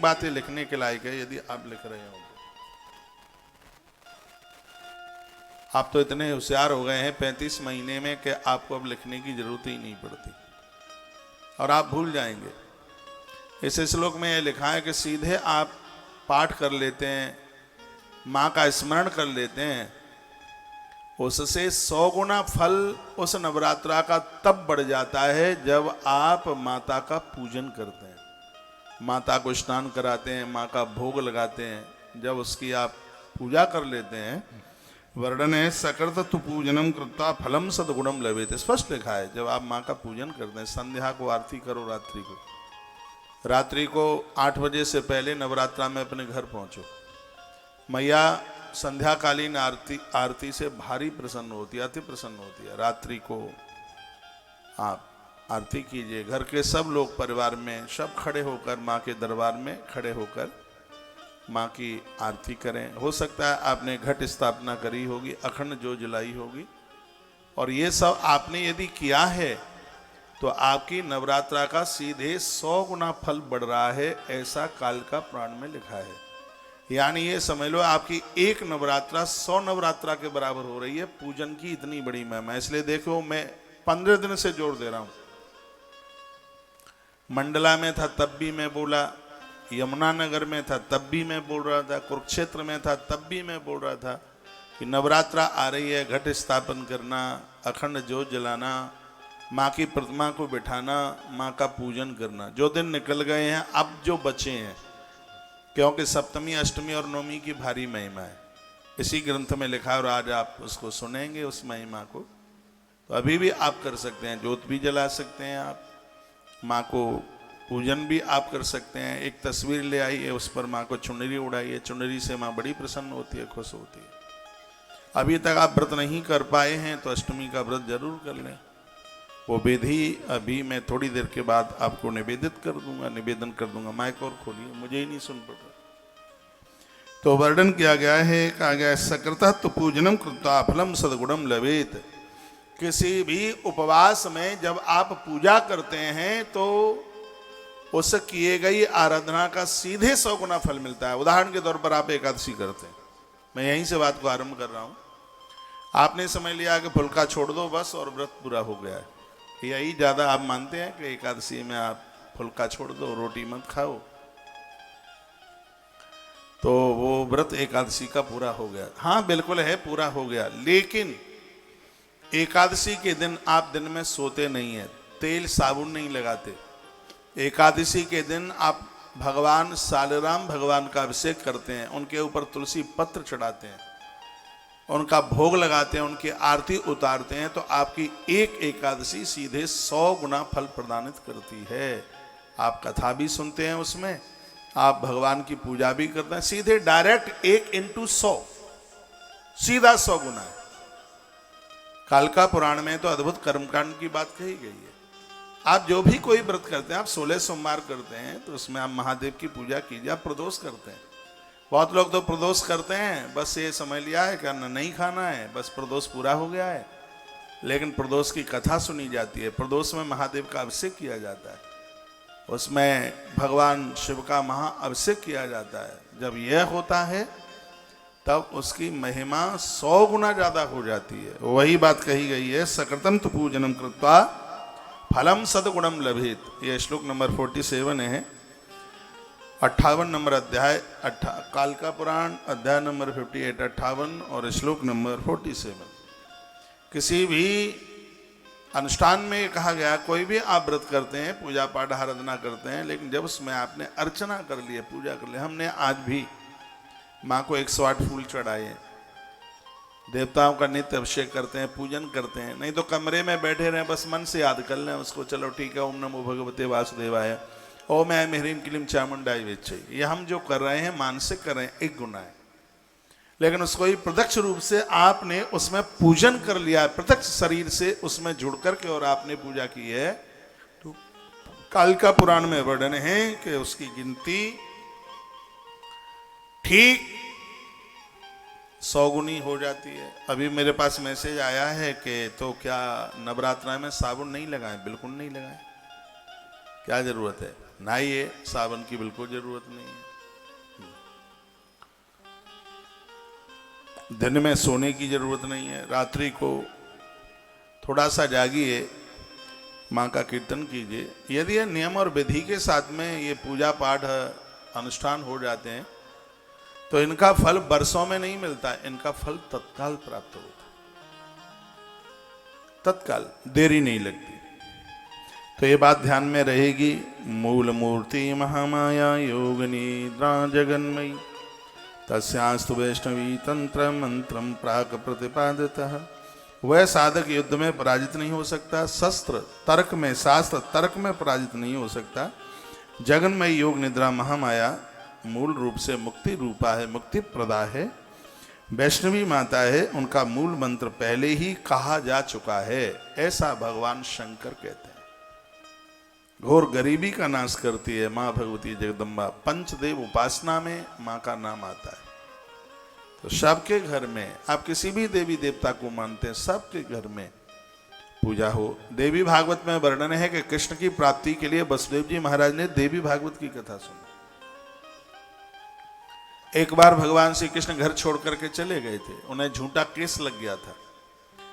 बातें लिखने के लायक है यदि आप लिख रहे हो। आप तो इतने होशियार हो गए हैं 35 महीने में कि आपको अब लिखने की जरूरत ही नहीं पड़ती और आप भूल जाएंगे। इस श्लोक में यह लिखा है कि सीधे आप पाठ कर लेते हैं, माँ का स्मरण कर लेते हैं, उससे 100 गुना फल उस नवरात्रा का तब बढ़ जाता है जब आप माता का पूजन करते हैं, माता को स्नान कराते हैं, माँ का भोग लगाते हैं। जब उसकी आप पूजा कर लेते हैं, वर्णन है सकृत तु पूजनम कृत्वा फलम सदगुणम लभेत, स्पष्ट लिखा है। जब आप माँ का पूजन करते हैं, संध्या को आरती करो, रात्रि को 8 बजे से पहले नवरात्रा में अपने घर पहुंचो। मैया संध्याकालीन आरती से भारी प्रसन्न होती है, अति प्रसन्न होती है। रात्रि को आप आरती कीजिए, घर के सब लोग परिवार में सब खड़े होकर माँ के दरबार में खड़े होकर माँ की आरती करें। हो सकता है आपने घट स्थापना करी होगी, अखंड जो जलाई होगी, और ये सब आपने यदि किया है तो आपकी नवरात्रा का सीधे 100 गुना फल बढ़ रहा है, ऐसा काल का पुराण में लिखा है। यानी ये समझ लो आपकी एक नवरात्रा 100 नवरात्रा के बराबर हो रही है। पूजन की इतनी बड़ी महिमा, इसलिए देखो मैं 15 दिन से जोर दे रहा हूं। मंडला में था तब भी मैं बोला, यमुनानगर में था तब भी मैं बोल रहा था, कुरुक्षेत्र में था तब भी मैं बोल रहा था कि नवरात्रा आ रही है, घट स्थापन करना, अखंड ज्योत जलाना, माँ की प्रतिमा को बिठाना, माँ का पूजन करना। जो दिन निकल गए हैं, अब जो बचे हैं, क्योंकि सप्तमी अष्टमी और नवमी की भारी महिमा है, इसी ग्रंथ में लिखा है और आज आप उसको सुनेंगे उस महिमा को। तो अभी भी आप कर सकते हैं, ज्योत भी जला सकते हैं, आप माँ को पूजन भी आप कर सकते हैं। एक तस्वीर ले आइए, उस पर माँ को चुनरी उड़ाइए, चुनरी से माँ बड़ी प्रसन्न होती है, खुश होती है। अभी तक आप व्रत नहीं कर पाए हैं तो अष्टमी का व्रत जरूर कर लें। वो विधि अभी मैं थोड़ी देर के बाद आपको निवेदित कर दूंगा, निवेदन कर दूंगा। माइक और खोलिए, मुझे ही नहीं सुन पड़ रहा। तो वर्णन किया गया है, कहा गया है सकृतः तु पूजनम कृत्वा फलम सद्गुणम लभेत। किसी भी उपवास में जब आप पूजा करते हैं तो उस किए गई आराधना का सीधे 100 गुना फल मिलता है। उदाहरण के तौर पर आप एकादशी करते हैं, मैं यहीं से बात को आरंभ कर रहा हूं। आपने समझ लिया कि फुल्का छोड़ दो बस और व्रत पूरा हो गया है, यही ज्यादा आप मानते हैं कि एकादशी में आप फुल्का छोड़ दो, रोटी मत खाओ, तो वो व्रत एकादशी का पूरा हो गया। हाँ बिल्कुल है, पूरा हो गया, लेकिन एकादशी के दिन आप दिन में सोते नहीं हैं, तेल साबुन नहीं लगाते। एकादशी के दिन आप भगवान सालराम भगवान का अभिषेक करते हैं, उनके ऊपर तुलसी पत्र चढ़ाते हैं, उनका भोग लगाते हैं, उनकी आरती उतारते हैं, तो आपकी एक एकादशी सीधे 100 गुना फल प्रदानित करती है। आप कथा भी सुनते हैं, उसमें आप भगवान की पूजा भी करते हैं, सीधे डायरेक्ट 1 × 100 सीधा 100 गुना है। कालका पुराण में तो अद्भुत कर्मकांड की बात कही गई है। आप जो भी कोई व्रत करते हैं, आप 16 सोमवार करते हैं तो उसमें आप महादेव की पूजा कीजिए, आप प्रदोष करते हैं। बहुत लोग तो प्रदोष करते हैं, बस ये समझ लिया है कि अन्न नहीं खाना है, बस प्रदोष पूरा हो गया है। लेकिन प्रदोष की कथा सुनी जाती है, प्रदोष में महादेव का अभिषेक किया जाता है, उसमें भगवान शिव का महा अभिषेक किया जाता है। जब यह होता है तब उसकी महिमा 100 गुना ज्यादा हो जाती है। वही बात कही गई है, सकृतं तु पूजनम कृत्वा फलम सद्गुणम लभेत। यह श्लोक नंबर 47 है, 58 नंबर अध्याय, कालका पुराण अध्याय नंबर 58, 58 और श्लोक नंबर 47। किसी भी अनुष्ठान में कहा गया, कोई भी आप व्रत करते हैं, पूजा पाठ आराधना करते हैं, लेकिन जब उसमें आपने अर्चना कर ली, पूजा कर ली, हमने आज भी माँ को 108 फूल चढ़ाए, देवताओं का नित्य अभिषेक करते हैं, पूजन करते हैं। नहीं तो कमरे में बैठे रहें, बस मन से याद कर लें उसको, चलो ठीक है, ओम नमो भगवते वासुदेवाय, ओम ऐं ह्रीं क्लीं चामुंडाय विच्चे। ये हम जो कर रहे हैं मानसिक कर रहे हैं, एक गुना है। लेकिन उसको ही प्रत्यक्ष रूप से आपने उसमें पूजन कर लिया है, प्रत्यक्ष शरीर से उसमें जुड़ करके और आपने पूजा की है, तो कालका पुराण में वर्णन है कि उसकी गिनती ठीक 100 गुनी हो जाती है। अभी मेरे पास मैसेज आया है कि तो क्या नवरात्रा में साबुन नहीं लगाएं? बिल्कुल नहीं लगाएं, क्या जरूरत है। नहाइए, साबुन की बिल्कुल जरूरत नहीं है। दिन में सोने की जरूरत नहीं है, रात्रि को थोड़ा सा जागिए, माँ का कीर्तन कीजिए। यदि ये नियम और विधि के साथ में ये पूजा पाठ अनुष्ठान हो जाते हैं तो इनका फल बरसों में नहीं मिलता, इनका फल तत्काल प्राप्त होता, तत्काल, देरी नहीं लगती। तो ये बात ध्यान में रहेगी। मूल मूर्ति महामाया योग निद्रा जगन्मयी तस्यास्तु वैष्णवी तंत्र मंत्रम प्राक प्रतिपादितः। वह साधक युद्ध में पराजित नहीं हो सकता, शस्त्र तर्क में, शास्त्र तर्क में पराजित नहीं हो सकता। जगन्मयी योग निद्रा महामाया मूल रूप से मुक्ति रूपा है, मुक्ति प्रदा है, वैष्णवी माता है। उनका मूल मंत्र पहले ही कहा जा चुका है, ऐसा भगवान शंकर कहते हैं। घोर गरीबी का नाश करती है माँ भगवती जगदम्बा। पंचदेव उपासना में माँ का नाम आता है। तो सबके घर में, आप किसी भी देवी देवता को मानते हैं, सबके घर में पूजा हो। देवी भागवत में वर्णन है कि कृष्ण की प्राप्ति के लिए वसुदेव जी महाराज ने देवी भागवत की कथा सुनी। एक बार भगवान श्री कृष्ण घर छोड़ करके चले गए थे, उन्हें झूठा केस लग गया था।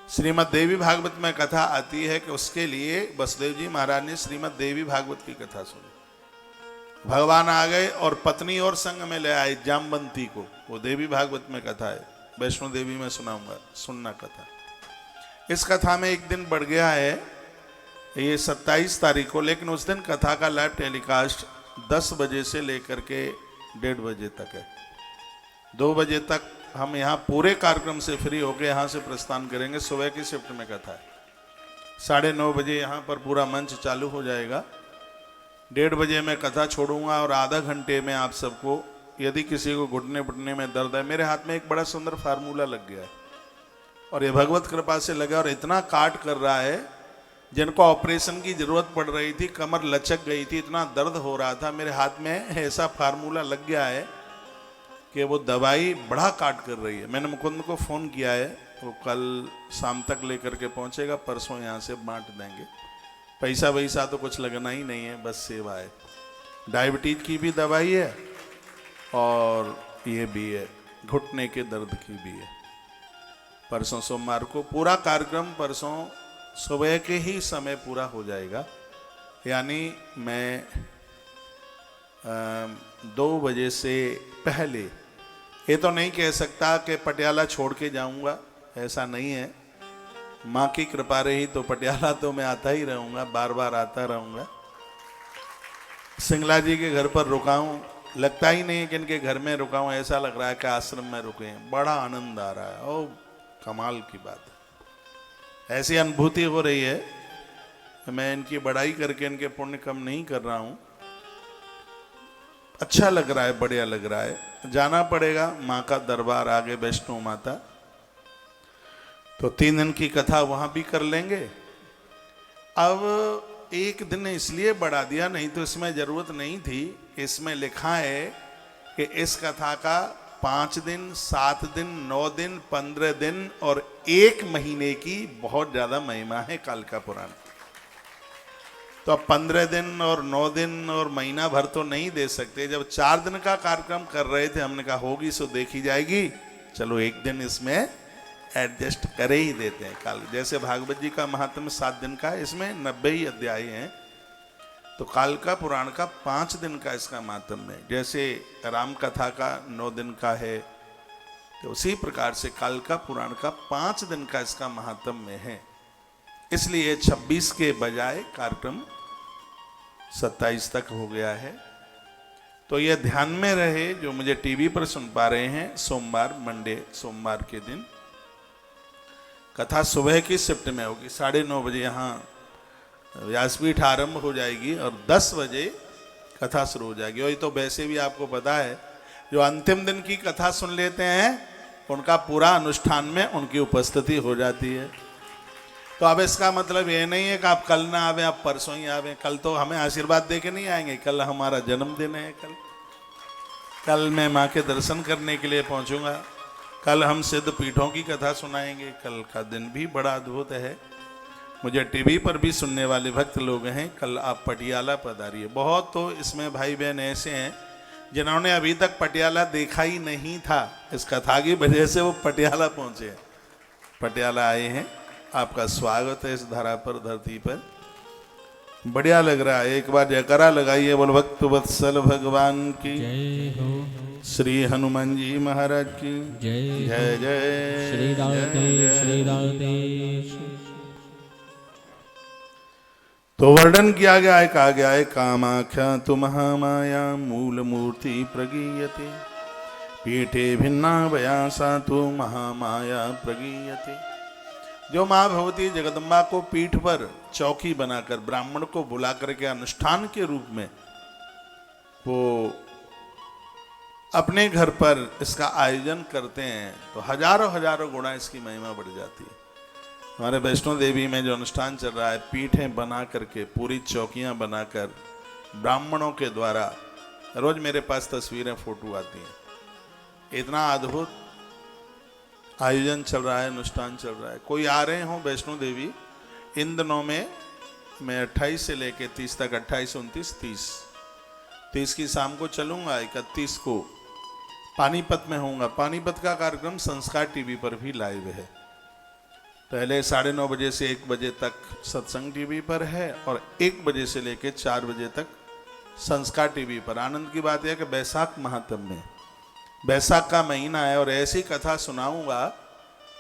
श्रीमद् देवी भागवत में कथा आती है कि उसके लिए वसुदेव जी महाराज ने श्रीमद् देवी भागवत की कथा सुनी। भगवान आ गए और पत्नी और संग में ले आए जामवंती को। वो देवी भागवत में कथा है, वैष्णो देवी में सुनाऊंगा, सुनना कथा। इस कथा में एक दिन बढ़ गया है, ये 27 तारीख को, लेकिन उस दिन कथा का लाइव टेलीकास्ट 10 बजे से लेकर के 1:30 बजे तक है। 2 बजे तक हम यहाँ पूरे कार्यक्रम से फ्री होकर यहाँ से प्रस्थान करेंगे। सुबह की शिफ्ट में कथा है। 9:30 बजे यहाँ पर पूरा मंच चालू हो जाएगा। 1:30 बजे मैं कथा छोड़ूंगा और आधा घंटे में आप सबको, यदि किसी को घुटने पुटने में दर्द है, मेरे हाथ में एक बड़ा सुंदर फार्मूला लग गया है और ये भगवत कृपा से लगा और इतना काट कर रहा है, जिनको ऑपरेशन की जरूरत पड़ रही थी, कमर लचक गई थी, इतना दर्द हो रहा था, मेरे हाथ में ऐसा फार्मूला लग गया है कि वो दवाई बड़ा काट कर रही है। मैंने मुकुंद को फ़ोन किया है, वो कल शाम तक लेकर के पहुंचेगा, परसों यहाँ से बांट देंगे। पैसा वैसा तो कुछ लगना ही नहीं है, बस सेवा है। डायबिटीज की भी दवाई है और ये भी है, घुटने के दर्द की भी है। परसों सोमवार को पूरा कार्यक्रम, परसों सुबह के ही समय पूरा हो जाएगा। यानी मैं 2 बजे से पहले ये तो नहीं कह सकता कि पटियाला छोड़ के जाऊंगा, ऐसा नहीं है। माँ की कृपा रही तो पटियाला तो मैं आता ही रहूंगा, बार बार आता रहूंगा। सिंगला जी के घर पर रुका हूँ, लगता ही नहीं है कि इनके घर में रुका हूँ, ऐसा लग रहा है कि आश्रम में रुके हैं। बड़ा आनंद आ रहा है, ओ कमाल की बात है। ऐसी अनुभूति हो रही है, मैं इनकी बड़ाई करके इनके पुण्य कम नहीं कर रहा हूँ। अच्छा लग रहा है, बढ़िया लग रहा है। जाना पड़ेगा माँ का दरबार, आगे वैष्णो माता, तो 3 दिन की कथा वहां भी कर लेंगे। अब 1 दिन इसलिए बढ़ा दिया, नहीं तो इसमें जरूरत नहीं थी। इसमें लिखा है कि इस कथा का 5 दिन, 7 दिन, 9 दिन, 15 दिन और 1 महीने की बहुत ज्यादा महिमा है कालिका पुराण। तो अब 15 दिन और 9 दिन और महीना भर तो नहीं दे सकते। जब 4 दिन का कार्यक्रम कर रहे थे, हमने कहा होगी सो देखी जाएगी, चलो 1 दिन इसमें एडजस्ट करे ही देते हैं। काल जैसे भागवत जी का महात्म्य 7 दिन का है, इसमें 90 ही अध्याय हैं, तो कालिका पुराण का 5 दिन का इसका महात्म्य है। जैसे राम कथा का 9 दिन का है, तो उसी प्रकार से कालिका पुराण का 5 दिन का इसका महात्म्य है। इसलिए 26 के बजाय कार्यक्रम 27 तक हो गया है। तो यह ध्यान में रहे, जो मुझे टीवी पर सुन पा रहे हैं, सोमवार, मंडे, सोमवार के दिन कथा सुबह की शिफ्ट में होगी। 9:30 बजे यहाँ व्यासपीठ आरंभ हो जाएगी और 10 बजे कथा शुरू हो जाएगी। और ये तो वैसे भी आपको पता है, जो अंतिम दिन की कथा सुन लेते हैं उनका पूरा अनुष्ठान में उनकी उपस्थिति हो जाती है। तो अब इसका मतलब ये नहीं है कि आप कल ना आवे, आप परसों ही आवे। कल तो हमें आशीर्वाद दे के नहीं आएंगे, कल हमारा जन्मदिन है। कल मैं माँ के दर्शन करने के लिए पहुँचूंगा। कल हम सिद्ध पीठों की कथा सुनाएंगे। कल का दिन भी बड़ा अद्भुत है। मुझे टीवी पर भी सुनने वाले भक्त लोग हैं, कल आप पटियाला पधारिए। बहुत तो इसमें भाई बहन ऐसे हैं जिन्होंने अभी तक पटियाला देखा ही नहीं था, इस कथा की वजह से वो पटियाला पहुंचे, पटियाला आए हैं। आपका स्वागत है इस धरा पर, धरती पर, बढ़िया लग रहा है। एक बार जयकारा लगाइए, बोल भक्त वत्सल भगवान की जय हो। श्री हनुमान जी महाराज की जय जय जय श्री राधे श्री राधे। तो वर्णन किया गया है, कहा गया है कामाख्या तु महामाया मूल मूर्ति प्रगीयते पीठे भिन्ना वयासा तु महामाया प्रगीयते। जो माँ भगवती जगदम्बा को पीठ पर चौकी बनाकर ब्राह्मण को बुला करके अनुष्ठान के रूप में वो अपने घर पर इसका आयोजन करते हैं, तो हजारों हजारों गुणा इसकी महिमा बढ़ जाती है। हमारे वैष्णो देवी में जो अनुष्ठान चल रहा है, पीठें बना करके, पूरी चौकियां बनाकर ब्राह्मणों के द्वारा, रोज मेरे पास तस्वीरें फोटो आती हैं, इतना अद्भुत आयोजन चल रहा है, अनुष्ठान चल रहा है। कोई आ रहे हो वैष्णो देवी, इन दिनों में मैं 28 से लेके 30 तक, 28, 29, 30 की शाम को चलूंगा, 31 को पानीपत में होऊंगा। पानीपत का कार्यक्रम संस्कार टीवी पर भी लाइव है। पहले 9:30 बजे से 1 बजे तक सत्संग टीवी पर है और 1 बजे से लेकर 4 बजे तक संस्कार टीवी पर। आनंद की बात यह है कि बैसाख महात्म में, बैसाख का महीना है और ऐसी कथा सुनाऊंगा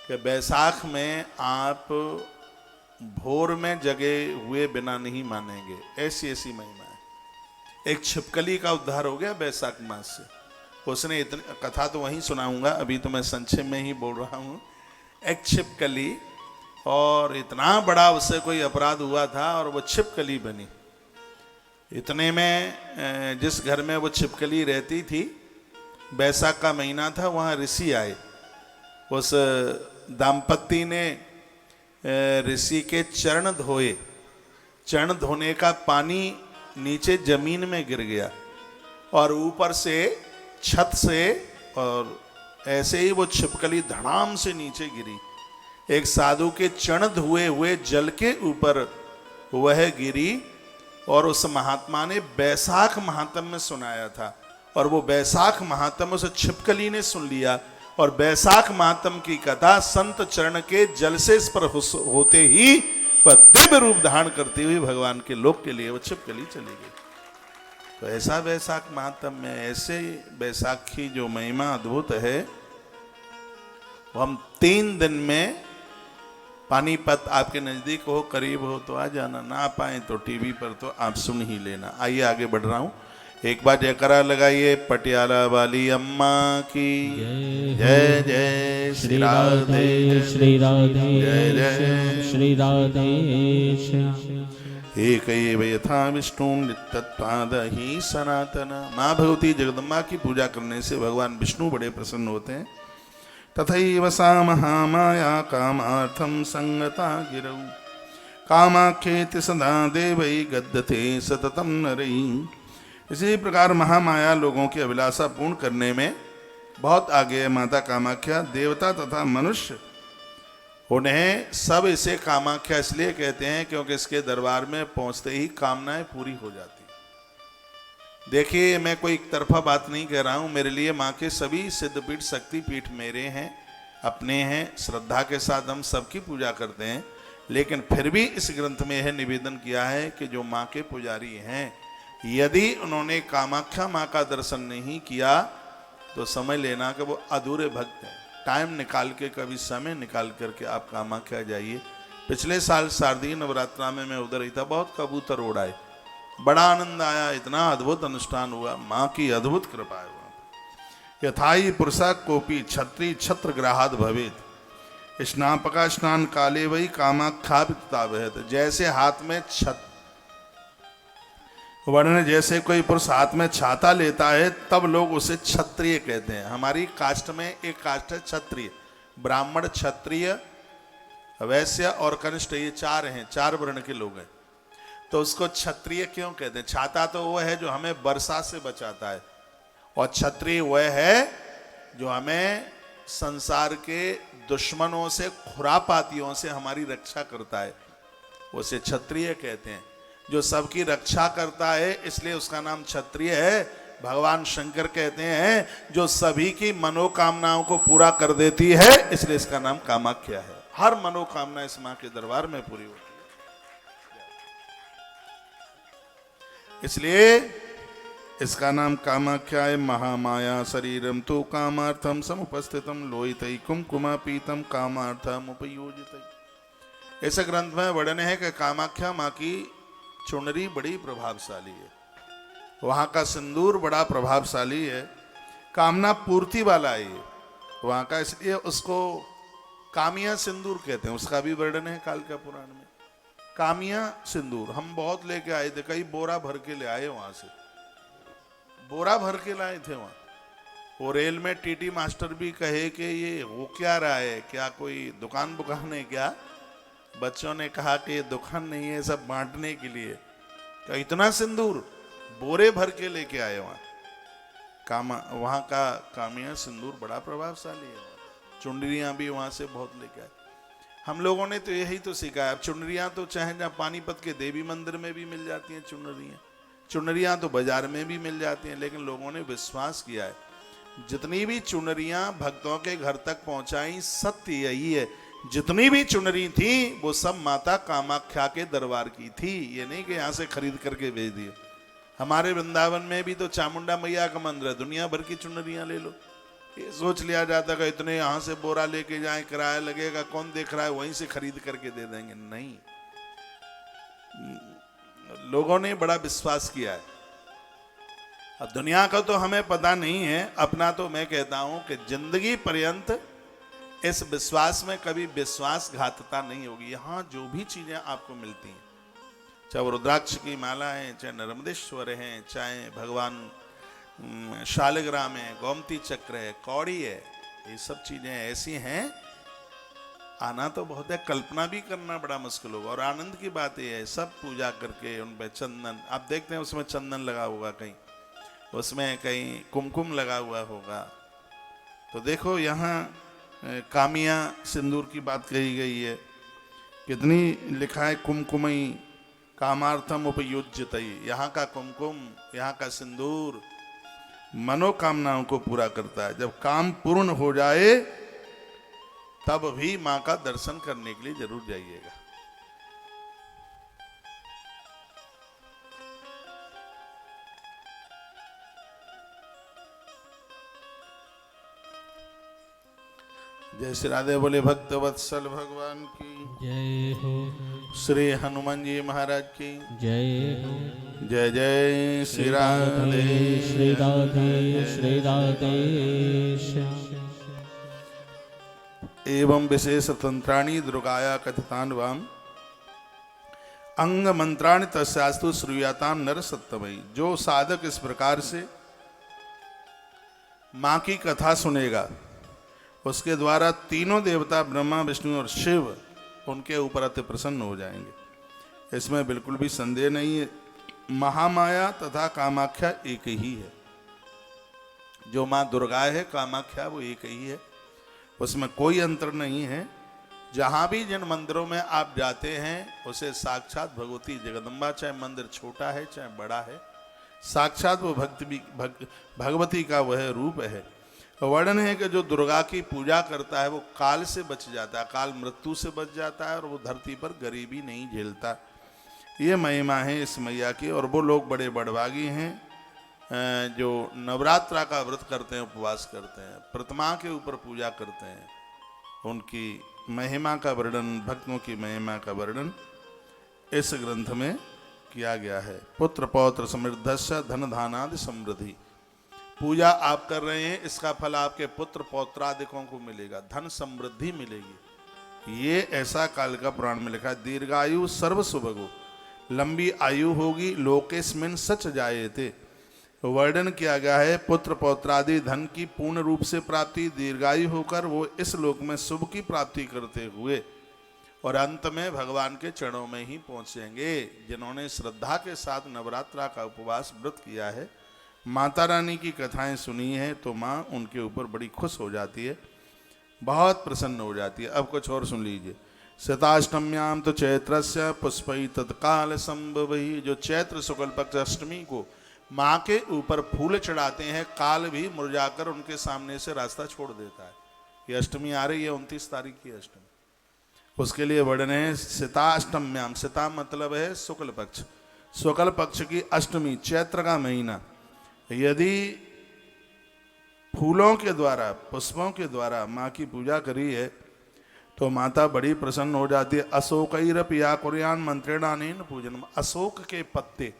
कि बैसाख में आप भोर में जगे हुए बिना नहीं मानेंगे, ऐसी ऐसी महिमा है। एक छिपकली का उद्धार हो गया बैसाख मास से, उसने इतनी कथा तो वहीं सुनाऊंगा, अभी तो मैं संक्षेप में ही बोल रहा हूँ। एक छिपकली, और इतना बड़ा उससे कोई अपराध हुआ था और वो छिपकली बनी। इतने में जिस घर में वो छिपकली रहती थी, बैसाख का महीना था, वहाँ ऋषि आए। उस दाम्पत्ति ने ऋषि के चरण धोए, चरण धोने का पानी नीचे जमीन में गिर गया और ऊपर से छत से, और ऐसे ही वो छिपकली धड़ाम से नीचे गिरी। एक साधु के चरण धुए हुए जल के ऊपर वह गिरी और उस महात्मा ने बैसाख महात्म में सुनाया था, और वो बैसाख महात्म उस छिपकली ने सुन लिया, और बैसाख महात्म की कथा संत चरण के जल से इस पर होते ही वह दिव्य रूप धारण करती हुई भगवान के लोक के लिए वो छिपकली चली गई। तो ऐसा बैसाख महात्म में, ऐसे बैसाखी जो महिमा अद्भुत है, वो हम 3 दिन में, पानीपत आपके नजदीक हो, करीब हो तो आ जाना, ना पाए तो टीवी पर तो आप सुन ही लेना। आइए आगे बढ़ रहा हूं, एक बार जयकारा लगाइए पटियाला वाली अम्मा की जय जय श्री राधे श्री राधे जय जय श्री राधे। एक यथा विष्णु नित्यत्पाद ही सनातन। माँ भगवती जगदम्बा की पूजा करने से भगवान विष्णु बड़े प्रसन्न होते हैं। तथैव सा महामाया कामार्थं संगता गिरौ कामाख्येति सदा देवै गद्यते सततं नरै। इसी प्रकार महामाया लोगों की अभिलाषा पूर्ण करने में बहुत आगे है। माता कामाख्या, देवता तथा मनुष्य, उन्हें सब इसे कामाख्या इसलिए कहते हैं क्योंकि इसके दरबार में पहुंचते ही कामनाएं पूरी हो जाती। देखिए, मैं कोई एक तरफा बात नहीं कह रहा हूं, मेरे लिए माँ के सभी सिद्धपीठ शक्तिपीठ मेरे हैं, अपने हैं, श्रद्धा के साथ हम सबकी पूजा करते हैं। लेकिन फिर भी इस ग्रंथ में यह निवेदन किया है कि जो माँ के पुजारी हैं, यदि उन्होंने कामाख्या माँ का दर्शन नहीं किया तो समझ लेना कि वो अधूरे भक्त हैं। टाइम निकाल के, कभी समय निकाल करके आप कामाख्या जाइए। पिछले साल शारदीय नवरात्रा में मैं उधर ही था, बहुत कबूतर उड़ाए, बड़ा आनंद आया, इतना अद्भुत अनुष्ठान हुआ, माँ की अद्भुत कृपा है। यथाई पुरुषा कोपी छत्री छत्र ग्राहाद भवेत स्नापका स्नान काले वही कामाख्या वितावहत। जैसे हाथ में वर्ण, जैसे कोई पुरुष हाथ में छाता लेता है तब लोग उसे क्षत्रिय कहते हैं। हमारी कास्ट में एक कास्ट है क्षत्रिय, ब्राह्मण, क्षत्रिय, वैश्य और कनिष्ठ, ये 4 हैं, 4 वर्ण के लोग हैं। तो उसको क्षत्रिय क्यों कहते हैं? छाता तो वो है जो हमें वर्षा से बचाता है, और क्षत्रिय वह है जो हमें संसार के दुश्मनों से, खुरापातियों से हमारी रक्षा करता है। उसे क्षत्रिय कहते हैं। जो सबकी रक्षा करता है इसलिए उसका नाम क्षत्रिय है। भगवान शंकर कहते हैं जो सभी की मनोकामनाओं को पूरा कर देती है इसलिए इसका नाम कामाख्या है। हर मनोकामना इस मां के दरबार में पूरी होती है, इसलिए इसका नाम कामाख्या है। महामाया शरीरम तो कामार्थम समुपस्थितम लोहितई कुमकुमा पीतम कामार्थम उपयोजित। इस ग्रंथ में वर्णन है कि कामाख्या माँ की चुनरी बड़ी प्रभावशाली है, वहाँ का सिंदूर बड़ा प्रभावशाली है, कामना पूर्ति वाला है वहाँ का, इसलिए उसको कामिया सिंदूर कहते हैं। उसका भी वर्णन है कालिका पुराण में। कामिया सिंदूर हम बहुत लेके आए थे, कई बोरा भर के ले आए, वहां से बोरा भर के लाए थे वहां। वो रेल में टीटी मास्टर भी कहे कि ये हो क्या रहा है, क्या कोई दुकान बुकान है क्या? बच्चों ने कहा कि ये दुकान नहीं है, सब बांटने के लिए। तो इतना सिंदूर बोरे भर के लेके आए वहां। वहां का कामिया सिंदूर बड़ा प्रभावशाली है। चुनरियां भी वहां से बहुत लेके आए। हम लोगों ने तो यही तो सीखा है। अब चुनरियां तो चाहे जहाँ पानीपत के देवी मंदिर में भी मिल जाती हैं चुनरियां तो बाजार में भी मिल जाती हैं, लेकिन लोगों ने विश्वास किया है जितनी भी चुनरियां भक्तों के घर तक पहुंचाई, सत्य यही है, जितनी भी चुनरी थी वो सब माता कामाख्या के दरबार की थी। ये नहीं कि यहाँ से खरीद करके भेज दिए। हमारे वृंदावन में भी तो चामुंडा मैया का मंदिर है, दुनिया भर की चुनरियां ले लो। ये सोच लिया जाता कि इतने यहाँ से बोरा लेके जाए, किराया लगेगा, कौन देख रहा है, वहीं से खरीद करके दे देंगे। नहीं, लोगों ने बड़ा विश्वास किया है। अब दुनिया का तो हमें पता नहीं है, अपना तो मैं कहता हूं कि जिंदगी पर्यंत इस विश्वास में कभी विश्वासघातता नहीं होगी। यहां जो भी चीजें आपको मिलती हैं, चाहे वो रुद्राक्ष की माला है, चाहे नर्मदेश्वर है, चाहे भगवान शालिग्राम है, गोमती चक्र है, कौड़ी है, ये सब चीजें ऐसी हैं, आना तो बहुत है, कल्पना भी करना बड़ा मुश्किल होगा। और आनंद की बात यह है, सब पूजा करके उन पे चंदन, आप देखते हैं उसमें चंदन लगा होगा, कहीं उसमें कहीं कुमकुम लगा हुआ होगा। तो देखो यहाँ कामिया सिंदूर की बात कही गई है, कितनी लिखा है, कुमकुमई कामार्थम उपयुज्यतई। यहाँ का कुमकुम, यहाँ का सिंदूर मनोकामनाओं को पूरा करता है। जब काम पूर्ण हो जाए तब भी मां का दर्शन करने के लिए जरूर जाइएगा। जय श्री राधे बोले भक्त वत्सल भगवान की जय हो। श्री हनुमान जी महाराज की जय हो। जय जय श्री राधे श्री राधे श्री राधे श्याम। एवं विशेष तंत्राणि दुर्गाया कथितान्वाम अंग मंत्राणि तस्यास्तु श्रूयाताम नर सत्तमयी। जो साधक इस प्रकार से मां की कथा सुनेगा, उसके द्वारा तीनों देवता ब्रह्मा विष्णु और शिव उनके ऊपर अति प्रसन्न हो जाएंगे। इसमें बिल्कुल भी संदेह नहीं है। महामाया तथा कामाख्या एक ही है। जो मां दुर्गा है, कामाख्या, वो एक ही है, उसमें कोई अंतर नहीं है। जहां भी जिन मंदिरों में आप जाते हैं उसे साक्षात भगवती जगदम्बा, चाहे मंदिर छोटा है चाहे बड़ा है, साक्षात वो भगवती का वह रूप है। वर्णन है कि जो दुर्गा की पूजा करता है वो काल से बच जाता है, काल मृत्यु से बच जाता है, और वो धरती पर गरीबी नहीं झेलता। ये महिमा है इस मैया की। और वो लोग बड़े बड़भागी हैं जो नवरात्रा का व्रत करते हैं, उपवास करते हैं, प्रतिमा के ऊपर पूजा करते हैं। उनकी महिमा का वर्णन, भक्तों की महिमा का वर्णन इस ग्रंथ में किया गया है। पुत्र पौत्र समृद्धस्य धन धानादि समृद्धि। पूजा आप कर रहे हैं, इसका फल आपके पुत्र पौत्रादिकों को मिलेगा, धन समृद्धि मिलेगी। ये ऐसा कालिका पुराण में लिखा है। दीर्घायु सर्व सुभगो, लंबी आयु होगी, लोकेस्मिन सच जायते। वर्णन किया गया है पुत्र पौत्रादि धन की पूर्ण रूप से प्राप्ति, दीर्घायु होकर वो इस लोक में शुभ की प्राप्ति करते हुए और अंत में भगवान के चरणों में ही पहुंचेंगे। जिन्होंने श्रद्धा के साथ नवरात्रा का उपवास व्रत किया है, माता रानी की कथाएं सुनी है, तो माँ उनके ऊपर बड़ी खुश हो जाती है, बहुत प्रसन्न हो जाती है। अब कुछ और सुन लीजिए। शताष्टम्याम तो चैत्रस्य पुष्पई तत्काल संभवई। जो चैत्र शुक्ल पक्ष अष्टमी को माँ के ऊपर फूल चढ़ाते हैं, काल भी मुरझाकर उनके सामने से रास्ता छोड़ देता है। ये अष्टमी आ रही है, 29 तारीख की अष्टमी। उसके लिए वर्णन है शताष्टम्याम। शता मतलब है शुक्ल पक्ष, शुक्ल पक्ष की अष्टमी, चैत्र का महीना। यदि फूलों के द्वारा, पुष्पों के द्वारा माँ की पूजा करी है तो माता बड़ी प्रसन्न हो जाती है। अशोकैरपि या कुर्यान मंत्रेणानेन पूजनम। अशोक के पत्ते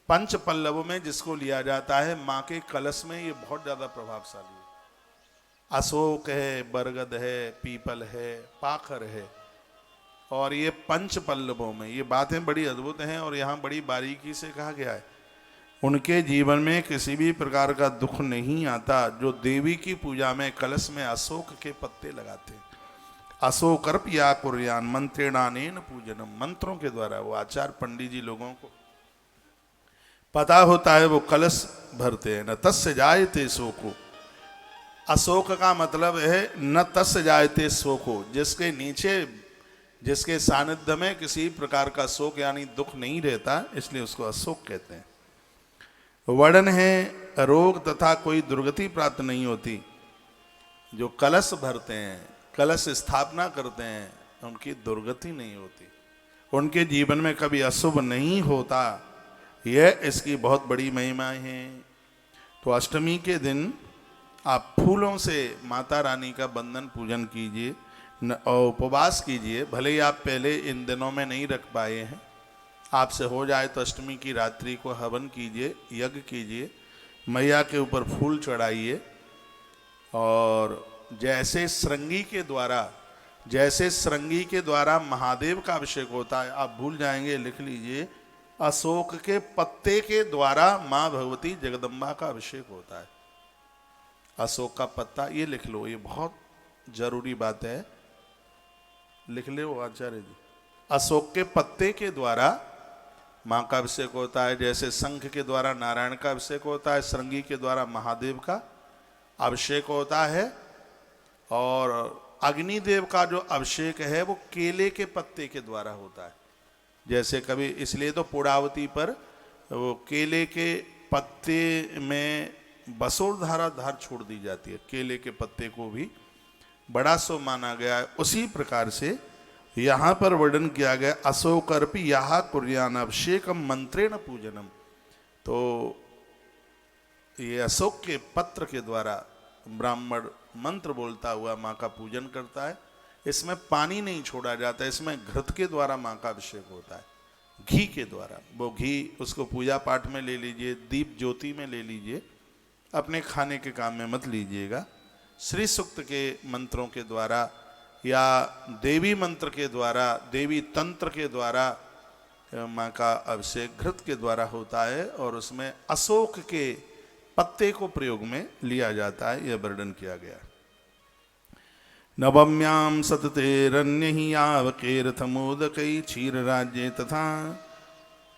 पंच पल्लवों में जिसको लिया जाता है, माँ के कलश में ये बहुत ज्यादा प्रभावशाली है। अशोक है, बरगद है, पीपल है, पाखर है, और ये पंच पल्लवों में। ये बातें बड़ी अद्भुत हैं और यहाँ बड़ी बारीकी से कहा गया है। उनके जीवन में किसी भी प्रकार का दुख नहीं आता जो देवी की पूजा में कलश में अशोक के पत्ते लगाते हैं। अशोकर्प या कुर्यान मंत्रेणानेन पूजनम। मंत्रों के द्वारा, वो आचार्य पंडित जी लोगों को पता होता है, वो कलश भरते हैं। न तस्य जायते शोको। अशोक का मतलब है न तस्य जायते शोको, जिसके नीचे, जिसके सानिध्य में किसी प्रकार का शोक यानी दुख नहीं रहता, इसलिए उसको अशोक कहते हैं। वर्णन है रोग तथा कोई दुर्गति प्राप्त नहीं होती। जो कलश भरते हैं, कलश स्थापना करते हैं, उनकी दुर्गति नहीं होती, उनके जीवन में कभी अशुभ नहीं होता। यह इसकी बहुत बड़ी महिमा है। तो अष्टमी के दिन आप फूलों से माता रानी का बंधन पूजन कीजिए और उपवास कीजिए। भले ही आप पहले इन दिनों में नहीं रख पाए हैं, आपसे हो जाए तो अष्टमी की रात्रि को हवन कीजिए, यज्ञ कीजिए, मैया के ऊपर फूल चढ़ाइए। और जैसे श्रृंगी के द्वारा महादेव का अभिषेक होता है, आप भूल जाएंगे, लिख लीजिए, अशोक के पत्ते के द्वारा माँ भगवती जगदम्बा का अभिषेक होता है। अशोक का पत्ता, ये लिख लो, ये बहुत जरूरी बात है, लिख लो आचार्य जी। अशोक के पत्ते के द्वारा माँ का अभिषेक होता है। जैसे शंख के द्वारा नारायण का अभिषेक होता है, श्रृंगी के द्वारा महादेव का अभिषेक होता है, और अग्निदेव का जो अभिषेक है वो केले के पत्ते के द्वारा होता है। जैसे कभी, इसलिए तो पुड़ावती पर वो केले के पत्ते में बसोर धारा धार छोड़ दी जाती है। केले के पत्ते को भी बड़ा शुभ माना गया है। उसी प्रकार से यहाँ पर वर्णन किया गया अशोकर्पि यहा कुर्यान अभिषेकम मंत्रेण पूजनम। तो ये अशोक के पत्र के द्वारा ब्राह्मण मंत्र बोलता हुआ माँ का पूजन करता है। इसमें पानी नहीं छोड़ा जाता, इसमें घृत के द्वारा माँ का अभिषेक होता है, घी के द्वारा। वो घी उसको पूजा पाठ में ले लीजिए, दीप ज्योति में ले लीजिए, अपने खाने के काम में मत लीजिएगा। श्री सूक्त के मंत्रों के द्वारा या देवी मंत्र के द्वारा, देवी तंत्र के द्वारा माँ का अभिषेक घृत के द्वारा होता है, और उसमें अशोक के पत्ते को प्रयोग में लिया जाता है। यह वर्णन किया गया। नवम्याम सततेरन्य ही आवकेरथमोदकई क्षीर राज्य तथा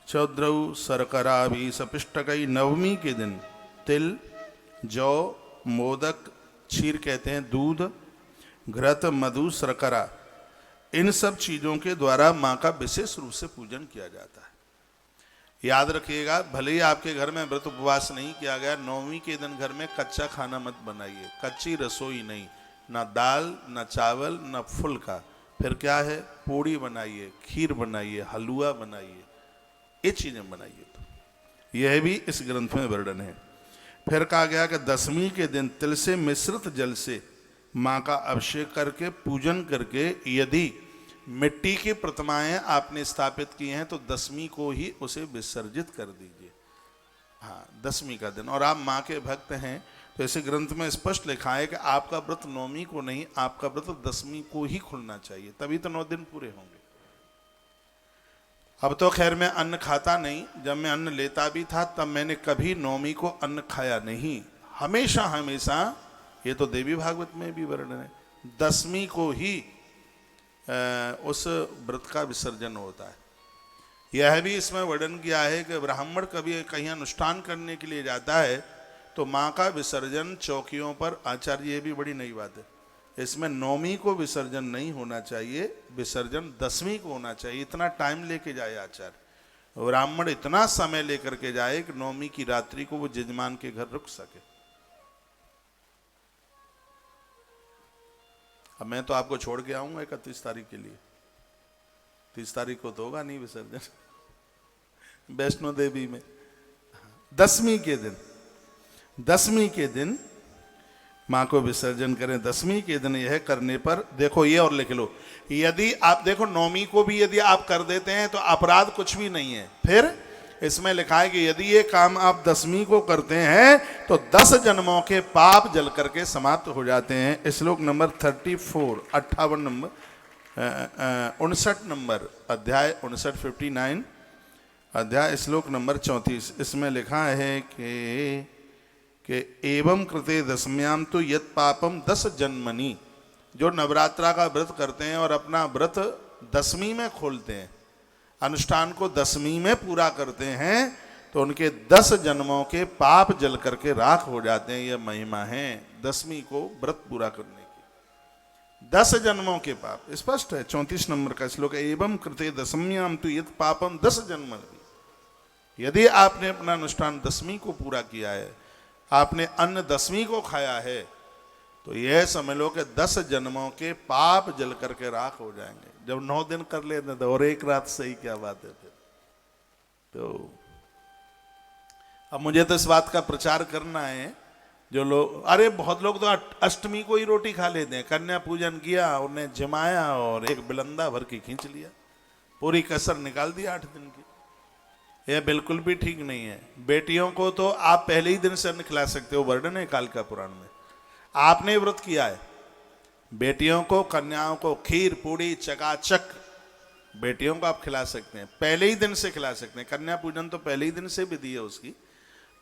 चौद्रौ सरकराभि सपिष्टकई। नवमी के दिन तिल, जौ, मोदक, क्षीर कहते हैं दूध, घृत, मधु, शर्करा, इन सब चीजों के द्वारा माँ का विशेष रूप से पूजन किया जाता है। याद रखिएगा, भले ही आपके घर में व्रत उपवास नहीं किया गया, नौवीं के दिन घर में कच्चा खाना मत बनाइए, कच्ची रसोई नहीं, ना दाल, ना चावल, ना फुल्का। फिर क्या है, पूड़ी बनाइए, खीर बनाइए, हलवा बनाइए, ये चीजें बनाइए। तो यह भी इस ग्रंथ में वर्णन है। फिर कहा गया कि दशमी के दिन तिल से मिश्रित जल से माँ का अभिषेक करके, पूजन करके, यदि मिट्टी की प्रतिमाएं आपने स्थापित की हैं तो दशमी को ही उसे विसर्जित कर दीजिए। हाँ, दशमी का दिन। और आप माँ के भक्त हैं तो ऐसे ग्रंथ में स्पष्ट लिखा है कि आपका व्रत नौमी को नहीं, आपका व्रत दशमी को ही खुलना चाहिए, तभी तो 9 दिन पूरे होंगे। अब तो खैर मैं अन्न खाता नहीं, जब मैं अन्न लेता भी था तब मैंने कभी नौमी को अन्न खाया नहीं। हमेशा हमेशा, ये तो देवी भागवत में भी वर्णन है, दशमी को ही उस व्रत का विसर्जन होता है। यह भी इसमें वर्णन किया है कि ब्राह्मण कभी कहीं अनुष्ठान करने के लिए जाता है तो माँ का विसर्जन चौकियों पर, आचार्य, ये भी बड़ी नई बात है, इसमें नौमी को विसर्जन नहीं होना चाहिए, विसर्जन 10वीं को होना चाहिए। इतना टाइम लेके जाए आचार्य, ब्राह्मण इतना समय लेकर के जाए कि नौमी की रात्रि को वो जजमान के घर रुक सके। अब मैं तो आपको छोड़ के आऊंगा 31 तारीख के लिए, 30 तारीख को तो होगा नहीं विसर्जन वैष्णो देवी में। 10वीं के दिन माँ को विसर्जन करें। 10वीं के दिन यह करने पर, देखो ये और लिख लो, यदि आप देखो नौमी को भी यदि आप कर देते हैं तो अपराध कुछ भी नहीं है। फिर इसमें लिखा है कि यदि ये काम आप 10वीं को करते हैं तो 10 जन्मों के पाप जल करके समाप्त हो जाते हैं। श्लोक नंबर 34, 58 नंबर 59 नंबर अध्याय 59 अध्याय श्लोक नंबर 34, इसमें लिखा है कि एवं कृते दशम्याम तो यत पापम 10 जन्मनि, जो नवरात्रा का व्रत करते हैं और अपना व्रत 10वीं में खोलते हैं, अनुष्ठान को 10वीं में पूरा करते हैं, तो उनके 10 जन्मों के पाप जल करके राख हो जाते हैं। यह महिमा है 10वीं को व्रत पूरा करने की। 10 जन्मों के पाप स्पष्ट है। 34 नंबर का श्लोक है, एवं कृते दशम्याम तो यत पापम 10 जन्मनि। यदि आपने अपना अनुष्ठान 10वीं को पूरा किया है, आपने अन्न 10वीं को खाया है, तो यह समझ लो कि 10 जन्मों के पाप जल करके राख हो जाएंगे। जब 9 दिन कर लेते तो और एक रात सही क्या बात है फिर। तो अब मुझे तो इस बात का प्रचार करना है। जो लोग, अरे बहुत लोग तो अष्टमी को ही रोटी खा लेते हैं, कन्या पूजन किया, उन्हें जमाया और एक बिलंदा भर के खींच लिया, पूरी कसर निकाल दी 8 दिन की। यह बिल्कुल भी ठीक नहीं है। बेटियों को तो आप पहले ही दिन से अन्न खिला सकते हो, वर्णन है कालिका पुराण में। आपने व्रत किया है, बेटियों को, कन्याओं को खीर पूड़ी चकाचक बेटियों को आप खिला सकते हैं, पहले ही दिन से खिला सकते हैं। कन्या पूजन तो पहले ही दिन से विधि है उसकी।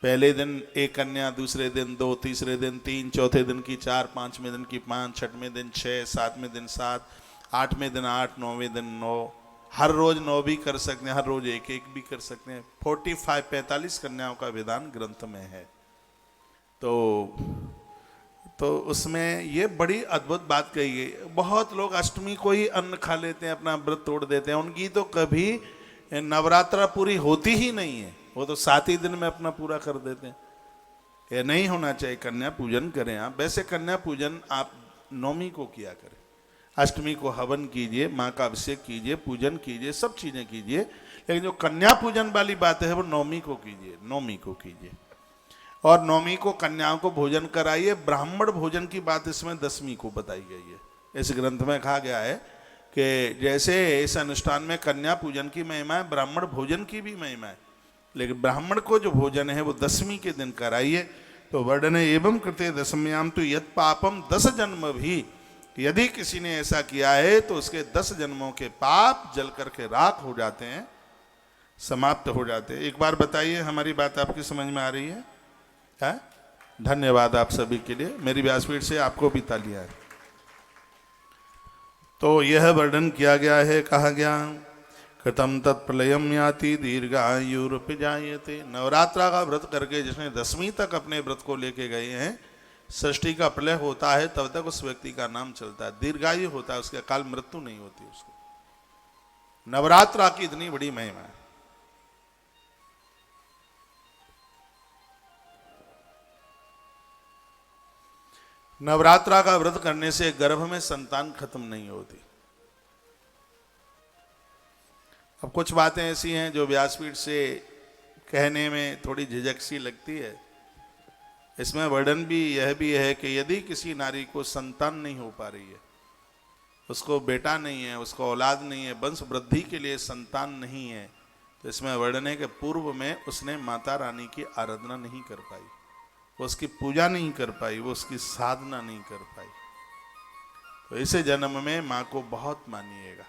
पहले दिन एक कन्या, दूसरे दिन 2, तीसरे दिन 3, चौथे दिन की 4, 5वें दिन की 5, 6वें दिन 6, 7वें दिन 7, 8वें दिन 8, 9वें दिन 9। हर रोज 9 भी कर सकते हैं, हर रोज 1 भी कर सकते हैं। 45 कन्याओं का विधान ग्रंथ में है। तो उसमें ये बड़ी अद्भुत बात कही गई। बहुत लोग अष्टमी को ही अन्न खा लेते हैं, अपना व्रत तोड़ देते हैं, उनकी तो कभी नवरात्रा पूरी होती ही नहीं है, वो तो 7 ही दिन में अपना पूरा कर देते हैं। ये नहीं होना चाहिए। कन्या पूजन करें आप, वैसे कन्या पूजन आप 9वीं को किया करें, अष्टमी को हवन कीजिए, माँ का अभिषेक कीजिए, पूजन कीजिए, सब चीजें कीजिए, लेकिन जो कन्या पूजन वाली बात है वो 9वीं को कीजिए, 9वीं को कीजिए। और 9वीं को कन्याओं को भोजन कराइए। ब्राह्मण भोजन की बात इसमें 10वीं को बताई गई है। इस ग्रंथ में कहा गया है कि जैसे इस अनुष्ठान में कन्या पूजन की महिमा है, ब्राह्मण भोजन की भी महिमा है, लेकिन ब्राह्मण को जो भोजन है वो 10वीं के दिन कराइए। तो वर्णन है, एवं कृते दशम्याम तो यत पापम 10 जन्म भी, यदि किसी ने ऐसा किया है तो उसके 10 जन्मों के पाप जल करके राख हो जाते हैं, समाप्त हो जाते हैं। एक बार बताइए, हमारी बात आपकी समझ में आ रही है? धन्यवाद आप सभी के लिए। मेरी व्यासपीठ से आपको भी तालियां है। तो यह वर्णन किया गया है, कहा गया कृतम तत्प्रलयम याति दीर्घायुरुपजायते। नवरात्रा का व्रत करके जिसने 10वीं तक अपने व्रत को लेके गए हैं, षष्ठी का प्रलय होता है तब तक उस व्यक्ति का नाम चलता है, दीर्घायु होता है, उसके अकाल मृत्यु नहीं होती उसको। नवरात्रा की इतनी बड़ी महिमा है। नवरात्रा का व्रत करने से गर्भ में संतान खत्म नहीं होती। अब कुछ बातें ऐसी हैं जो व्यासपीठ से कहने में थोड़ी झिझक सी लगती है। इसमें वर्णन भी यह भी है कि यदि किसी नारी को संतान नहीं हो पा रही है, उसको बेटा नहीं है, उसको औलाद नहीं है, वंश वृद्धि के लिए संतान नहीं है, तो इसमें वर्णन है कि पूर्व में उसने माता रानी की आराधना नहीं कर पाई, वो उसकी पूजा नहीं कर पाई, वो उसकी साधना नहीं कर पाई। तो इसे जन्म में माँ को बहुत मानिएगा,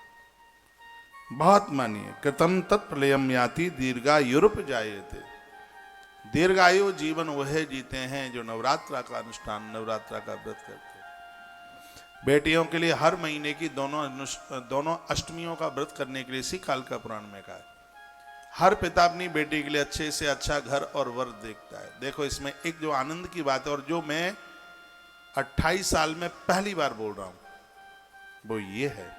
बहुत मानिए। कृतम तत्प्रलयम याति दीर्घायुरुपजायते। दीर्घायु जीवन वह जीते हैं जो नवरात्रा का अनुष्ठान, नवरात्रा का व्रत करते हैं। बेटियों के लिए हर महीने की दोनों अष्टमियों का व्रत करने के लिए इसी कालिका पुराण में कहा है। हर पिता अपनी बेटी के लिए अच्छे से अच्छा घर और वर देखता है। देखो इसमें एक जो आनंद की बात है, और जो मैं 28 साल में पहली बार बोल रहा हूं, वो ये है,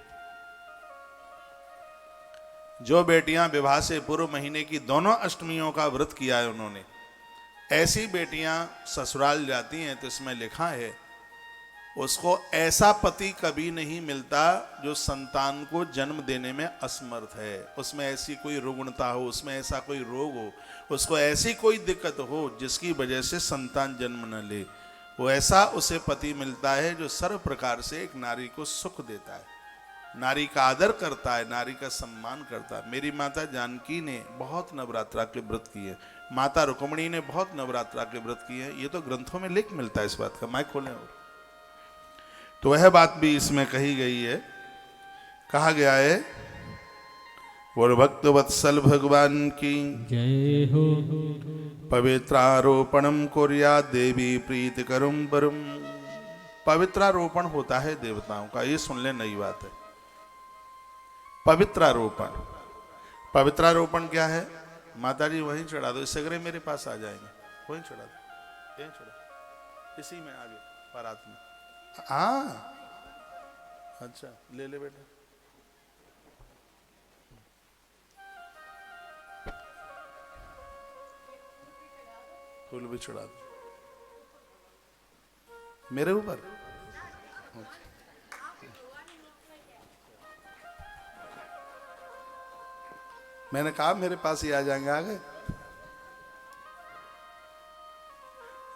जो बेटियां विवाह से पूर्व महीने की दोनों अष्टमियों का व्रत किया है उन्होंने, ऐसी बेटियां ससुराल जाती हैं तो इसमें लिखा है उसको ऐसा पति कभी नहीं मिलता जो संतान को जन्म देने में असमर्थ है, उसमें ऐसी कोई रुग्णता हो, उसमें ऐसा कोई रोग हो, उसको ऐसी कोई दिक्कत हो जिसकी वजह से संतान जन्म न ले, वो ऐसा उसे पति मिलता है जो सर्व प्रकार से एक नारी को सुख देता है, नारी का आदर करता है, नारी का सम्मान करता है। मेरी माता जानकी ने बहुत नवरात्रा के व्रत किए, माता रुक्मिणी ने बहुत नवरात्रा के व्रत किए, ये तो ग्रंथों में लिख मिलता है इस बात का, माइक खोलें। और तो वह बात भी इसमें कही गई है, कहा गया है बोल भक्त वत्सल भगवान की जय हो। पवित्रारोपणम कुर्या देवी प्रीति करुम बरुम। पवित्रारोपण होता है देवताओं का, ये सुन ले, नई बात है। पवित्रारोपण, पवित्रारोपण क्या है? माता जी वहीं चढ़ा दो, सगरे मेरे पास आ जाएंगे, वहीं चढ़ा दो, यहीं चढ़ा, इसी में आगे बारात में। हाँ अच्छा, ले ले बेटा। फूल भी चढ़ा दो मेरे ऊपर। मैंने कहा मेरे पास ही आ जाएंगे, आगे।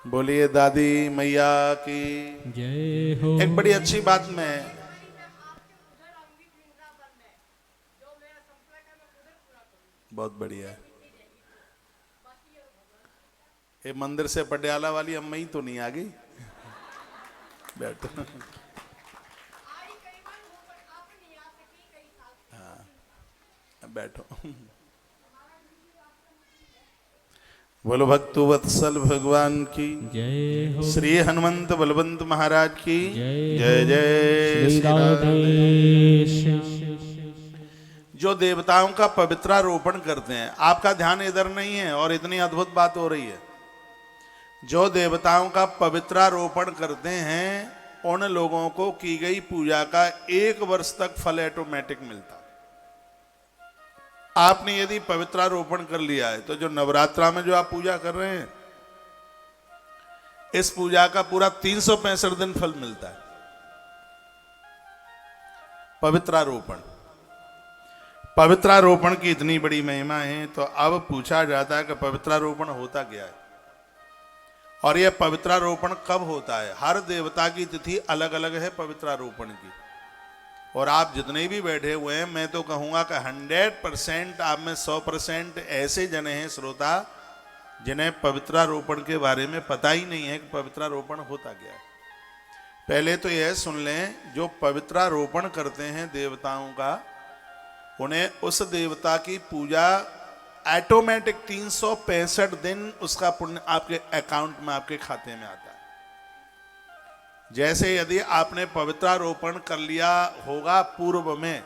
बोलिए दादी मैया की जय हो। एक बड़ी अच्छी बात मैं, बहुत बढ़िया है, ये मंदिर से पटियाला वाली अम्मा ही तो नहीं आ गई? बैठो। हाँ बैठो। बोलो भक्तु वत्सल भगवान की जय हो। श्री हनुमंत बलवंत महाराज की जय जय हो। जय श्री श्री राधे। राधेश्याम। जो देवताओं का पवित्रारोपण करते हैं, आपका ध्यान इधर नहीं है और इतनी अद्भुत बात हो रही है, जो देवताओं का पवित्रारोपण करते हैं उन लोगों को की गई पूजा का 1 वर्ष तक फल ऑटोमेटिक मिलता है। आपने यदि पवित्रारोपण कर लिया है तो जो नवरात्रा में जो आप पूजा कर रहे हैं, इस पूजा का पूरा 365 दिन फल मिलता है। पवित्रारोपण, पवित्रारोपण की इतनी बड़ी महिमा है, तो अब पूछा जाता है कि पवित्रारोपण होता क्या है और यह पवित्रारोपण कब होता है। हर देवता की तिथि अलग अलग है पवित्रारोपण की, और आप जितने भी बैठे हुए हैं, मैं तो कहूंगा कि 100% आप में 100% ऐसे जने हैं श्रोता जिन्हें पवित्रारोपण के बारे में पता ही नहीं है कि पवित्रारोपण होता क्या है। पहले तो यह सुन लें, जो पवित्रारोपण करते हैं देवताओं का, उन्हें उस देवता की पूजा ऑटोमेटिक 365 दिन उसका पुण्य आपके अकाउंट में, आपके खाते में आता है। जैसे यदि आपने पवित्रारोपण कर लिया होगा पूर्व में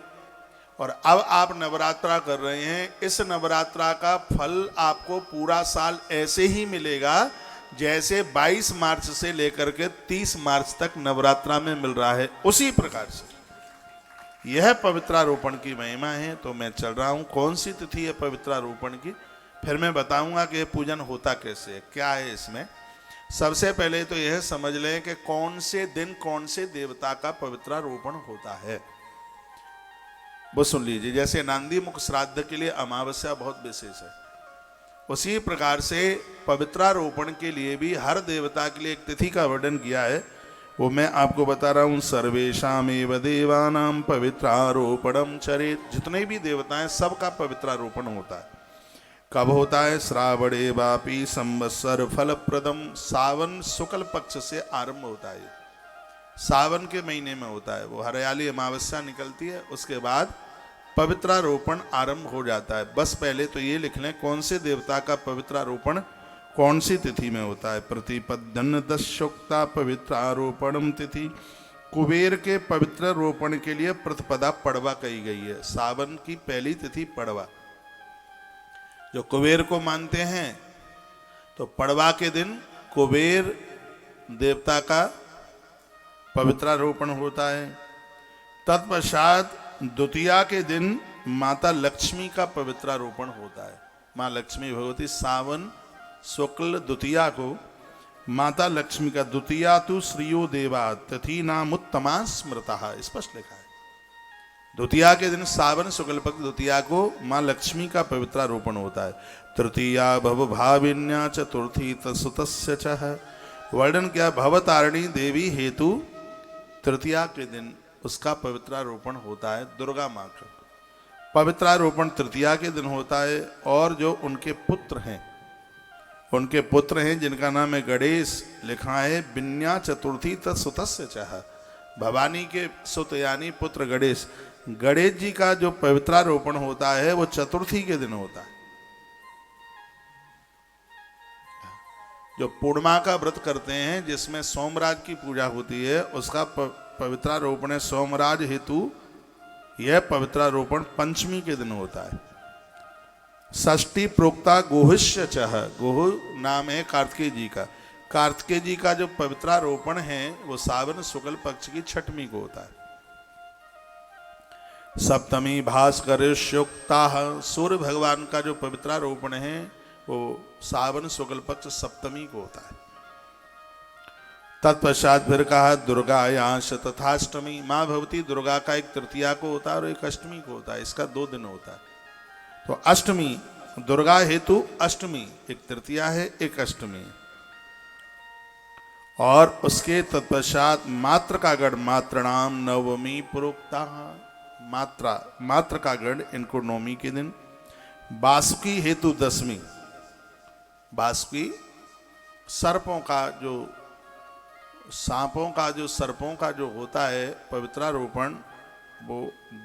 और अब आप नवरात्रा कर रहे हैं, इस नवरात्रा का फल आपको पूरा साल ऐसे ही मिलेगा जैसे 22 मार्च से लेकर के 30 मार्च तक नवरात्रा में मिल रहा है, उसी प्रकार से यह पवित्रारोपण की महिमा है। तो मैं चल रहा हूं, कौन सी तिथि है पवित्रारोपण की, फिर मैं बताऊंगा कि पूजन होता कैसे है, क्या है इसमें। सबसे पहले तो यह समझ लें कि कौन से दिन कौन से देवता का पवित्रारोपण होता है, वो सुन लीजिए। जैसे नांदी मुख श्राद्ध के लिए अमावस्या बहुत विशेष है, उसी प्रकार से पवित्रारोपण के लिए भी हर देवता के लिए एक तिथि का वर्णन किया है, वो मैं आपको बता रहा हूँ। सर्वेशामेव देवानां पवित्रारोपणम चरेत। जितने भी देवता हैं सबका पवित्रारोपण होता है। कब होता है? श्रावणे वापी संवत्सर फलप्रदम। सावन शुक्ल पक्ष से आरंभ होता है, सावन के महीने में होता है। वो हरियाली अमावस्या निकलती है, उसके बाद पवित्रारोपण आरंभ हो जाता है। बस पहले तो ये लिख लें कौन से देवता का पवित्रारोपण कौन सी तिथि में होता है। प्रतिपदन दशोक्ता पवित्रारोपणम तिथि। कुबेर के पवित्र रोपण के लिए प्रतिपदा पड़वा कही गई है। सावन की पहली तिथि पड़वा। जो कुबेर को मानते हैं तो पड़वा के दिन कुबेर देवता का पवित्रारोपण होता है। तत्पश्चात द्वितीया के दिन माता लक्ष्मी का पवित्रारोपण होता है। माँ लक्ष्मी भगवती सावन शुक्ल द्वितीया को माता लक्ष्मी का, द्वितीया तु श्रियो देवा तिथि नाम उत्तमा स्मृता, स्पष्ट लिखा है। द्वितीया के दिन सावन शुक्ल पक्ष द्वितीया को माँ लक्ष्मी का पवित्रारोपण होता है। तृतीया भव भाविन्या चतुर्थी तत्सुतस्य च, वर्णन क्या, भवतारिणी देवी हेतु तृतीया के दिन उसका पवित्रारोपण होता है। दुर्गा माँ का पवित्रारोपण तृतीया के दिन होता है। और जो उनके पुत्र हैं, उनके पुत्र हैं जिनका नाम है गणेश, लिखा है विन्या चतुर्थी तत्सुतस्य च, भवानी के सुत यानी पुत्र गणेश। गणेश जी का जो पवित्रारोपण होता है वो चतुर्थी के दिन होता है। जो पूर्णिमा का व्रत करते हैं जिसमें सोमराज की पूजा होती है, उसका पवित्रारोपण है सोमराज हेतु। यह पवित्रारोपण पंचमी के दिन होता है। षष्ठी प्रोक्ता गोहिष्य चह, गोह नाम है कार्तिकेय जी का। कार्तिकेय जी का जो पवित्रारोपण है वो सावन शुक्ल पक्ष की छठवीं को होता है। सप्तमी भास्कर शुक्ता, सूर्य भगवान का जो पवित्रारोपण है वो सावन शुक्ल पक्ष सप्तमी को होता है। तत्पश्चात फिर कहा दुर्गायाश तथाष्टमी, माँ भगवती दुर्गा का एक तृतीया को होता है और एक अष्टमी को होता है। इसका 2 दिन होता है। तो अष्टमी दुर्गा हेतु अष्टमी, एक तृतीया है एक अष्टमी है। और उसके तत्पश्चात मात्र का गण मात्रणाम नवमी प्रोक्ता, मात्र का गण इनको नवमी के दिन। बासुकी हेतु दसवीं, बासुकी सर्पों का जो, सांपों का जो, सर्पों का जो होता है पवित्रारोपण वो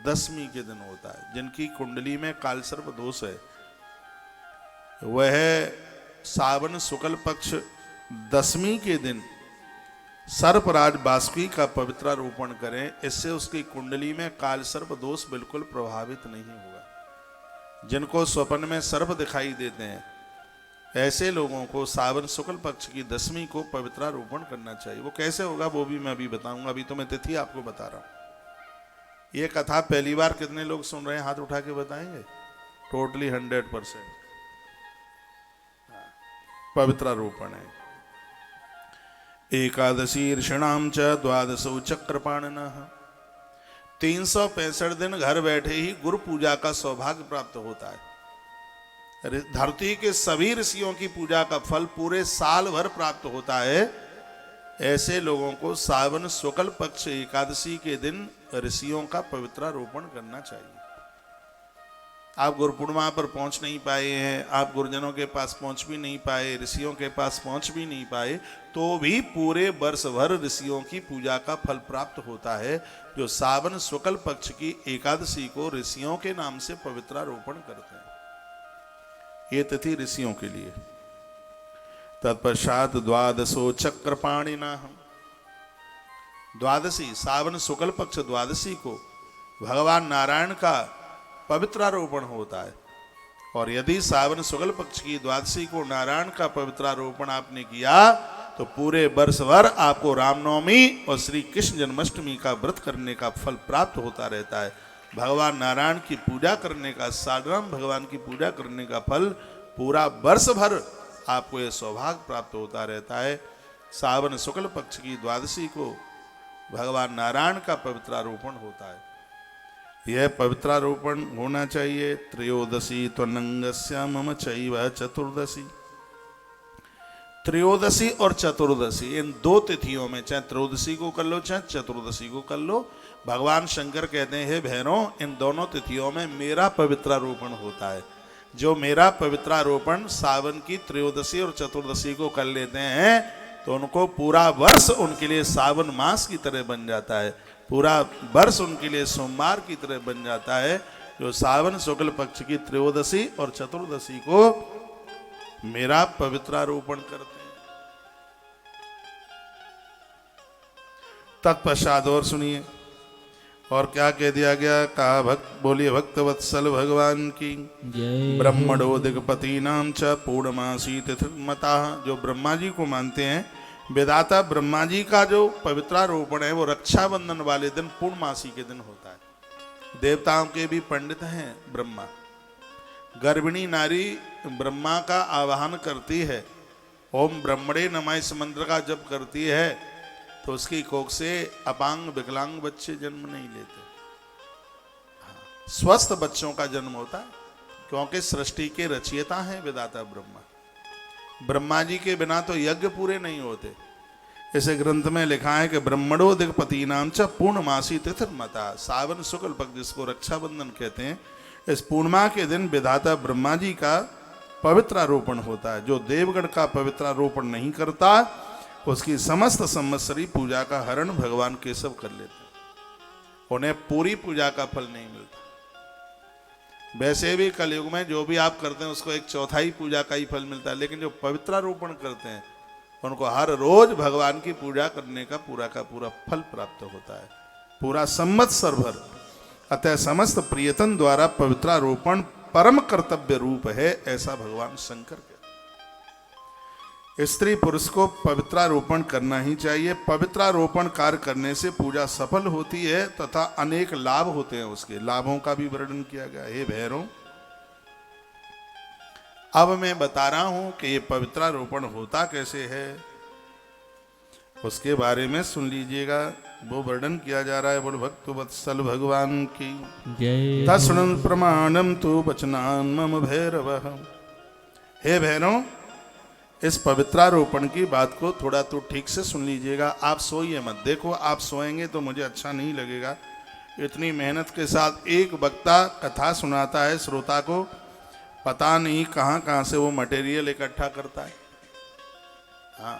10वीं के दिन होता है। जिनकी कुंडली में कालसर्प दोष है वह सावन शुक्ल पक्ष 10वीं के दिन सर्पराज बासुकी का पवित्रारोपण करें। इससे उसकी कुंडली में कालसर्प दोष बिल्कुल प्रभावित नहीं होगा। जिनको स्वप्न में सर्प दिखाई देते हैं ऐसे लोगों को सावन शुक्ल पक्ष की 10वीं को पवित्रारोपण करना चाहिए। वो कैसे होगा वो भी मैं अभी बताऊंगा। अभी तो मैं तिथि आपको बता रहा हूं। ये कथा पहली बार कितने लोग सुन रहे हैं, हाथ उठा के बताएंगे। टोटली 100% पवित्रारोपण है। एकादशी ऋषणाम च द्वादशो चक्रपाणिनः, 365 दिन घर बैठे ही गुरु पूजा का सौभाग्य प्राप्त होता है। धरती के सभी ऋषियों की पूजा का फल पूरे साल भर प्राप्त होता है। ऐसे लोगों को सावन शुक्ल पक्ष एकादशी के दिन ऋषियों का पवित्रारोपण करना चाहिए। आप गुरु पूर्णिमा पर पहुंच नहीं पाए हैं, आप गुरुजनों के पास पहुंच भी नहीं पाए, ऋषियों के पास पहुंच भी नहीं पाए, तो भी पूरे वर्ष भर ऋषियों की पूजा का फल प्राप्त होता है। जो सावन शुक्ल पक्ष की एकादशी को ऋषियों के नाम से पवित्रारोपण करते हैं। ये तिथि ऋषियों के लिए। तत्पश्चात द्वादशो चक्रपाणिनः, द्वादशी सावन शुक्ल पक्ष द्वादशी को भगवान नारायण का पवित्रारोपण होता है। और यदि सावन शुक्ल पक्ष की द्वादशी को नारायण का पवित्रारोपण आपने किया तो पूरे वर्ष भर आपको रामनवमी और श्री कृष्ण जन्माष्टमी का व्रत करने का फल प्राप्त होता रहता है। भगवान नारायण की पूजा करने का, सालग्राम भगवान की पूजा करने का फल पूरा वर्ष भर आपको यह सौभाग्य प्राप्त होता रहता है। सावन शुक्ल पक्ष की द्वादशी को भगवान नारायण का पवित्रारोपण होता है। यह पवित्रारोपण होना चाहिए। त्रयोदशी त्वनंगस्य मम चैव चतुर्दशी, त्रयोदशी और चतुर्दशी इन 2 तिथियों में, चाहे त्रयोदशी को कर लो चाहे चतुर्दशी को कर लो, भगवान शंकर कहते हैं भैरों इन दोनों तिथियों में मेरा पवित्रारोपण होता है। जो मेरा पवित्रारोपण सावन की त्रयोदशी और चतुर्दशी को कर लेते हैं तो उनको पूरा वर्ष उनके लिए सावन मास की तरह बन जाता है। पूरा वर्ष उनके लिए सोमवार की तरह बन जाता है। जो सावन शुक्ल पक्ष की त्रयोदशी और चतुर्दशी को मेरा पवित्रारोपण करते हैं। तत्पश्चात और सुनिए और क्या कह दिया गया। कहा भक्त बोलिए भक्त वत्सल भगवान की जय। ब्रह्मणो दिगपति नाम च पूर्णमासी तिथिर्मता, जो ब्रह्मा जी को मानते हैं विधाता ब्रह्मा जी का जो पवित्रारोपण है वो रक्षाबंधन वाले दिन पूर्णमासी के दिन होता है। देवताओं के भी पंडित हैं ब्रह्मा। गर्भिणी नारी ब्रह्मा का आवाहन करती है, ओम ब्रह्मणे नमः इस मंत्र का जप करती है तो उसकी कोख से अपांग विकलांग बच्चे जन्म नहीं लेते, स्वस्थ बच्चों का जन्म होता है, क्योंकि सृष्टि के रचयिता हैं विधाता ब्रह्मा। ब्रह्मा जी के बिना तो यज्ञ पूरे नहीं होते। इसे ग्रंथ में लिखा है कि ब्रह्मणो दिक्पति नाम च पूर्णमासी तिथिर्मता, सावन शुक्ल पक्ष जिसको रक्षाबंधन कहते हैं, इस पूर्णिमा के दिन विधाता ब्रह्मा जी का पवित्रारोपण होता है। जो देवगण का पवित्रारोपण नहीं करता उसकी समस्त संवत्सरी पूजा का हरण भगवान केशव कर लेते हैं, उन्हें पूरी पूजा का फल नहीं मिलता। वैसे भी कलयुग में जो भी आप करते हैं उसको एक चौथाई पूजा का ही फल मिलता है, लेकिन जो पवित्रारोपण करते हैं उनको हर रोज भगवान की पूजा करने का पूरा फल प्राप्त होता है, पूरा संवत्सर भर। अतः समस्त प्रियतन द्वारा पवित्रारोपण परम कर्तव्य रूप है, ऐसा भगवान शंकर कहते। स्त्री पुरुष को पवित्रारोपण करना ही चाहिए। पवित्रारोपण कार्य करने से पूजा सफल होती है तथा अनेक लाभ होते हैं, उसके लाभों का भी वर्णन किया गया। हे भैरव, अब मैं बता रहा हूं कि ये पवित्रारोपण होता कैसे है, उसके बारे में सुन लीजिएगा। वो वर्णन किया जा रहा है। बोल भक्त वत्सल भगवान की जय तस्णन प्रमाणम तु वचनान मम भैरव। हे भैरव, इस पवित्रारोपण की बात को थोड़ा तो ठीक से सुन लीजिएगा। आप सोइए मत। देखो, आप सोएंगे तो मुझे अच्छा नहीं लगेगा। इतनी मेहनत के साथ एक वक्ता कथा सुनाता है, श्रोता को पता नहीं कहाँ कहाँ से वो मटेरियल इकट्ठा करता है। हाँ,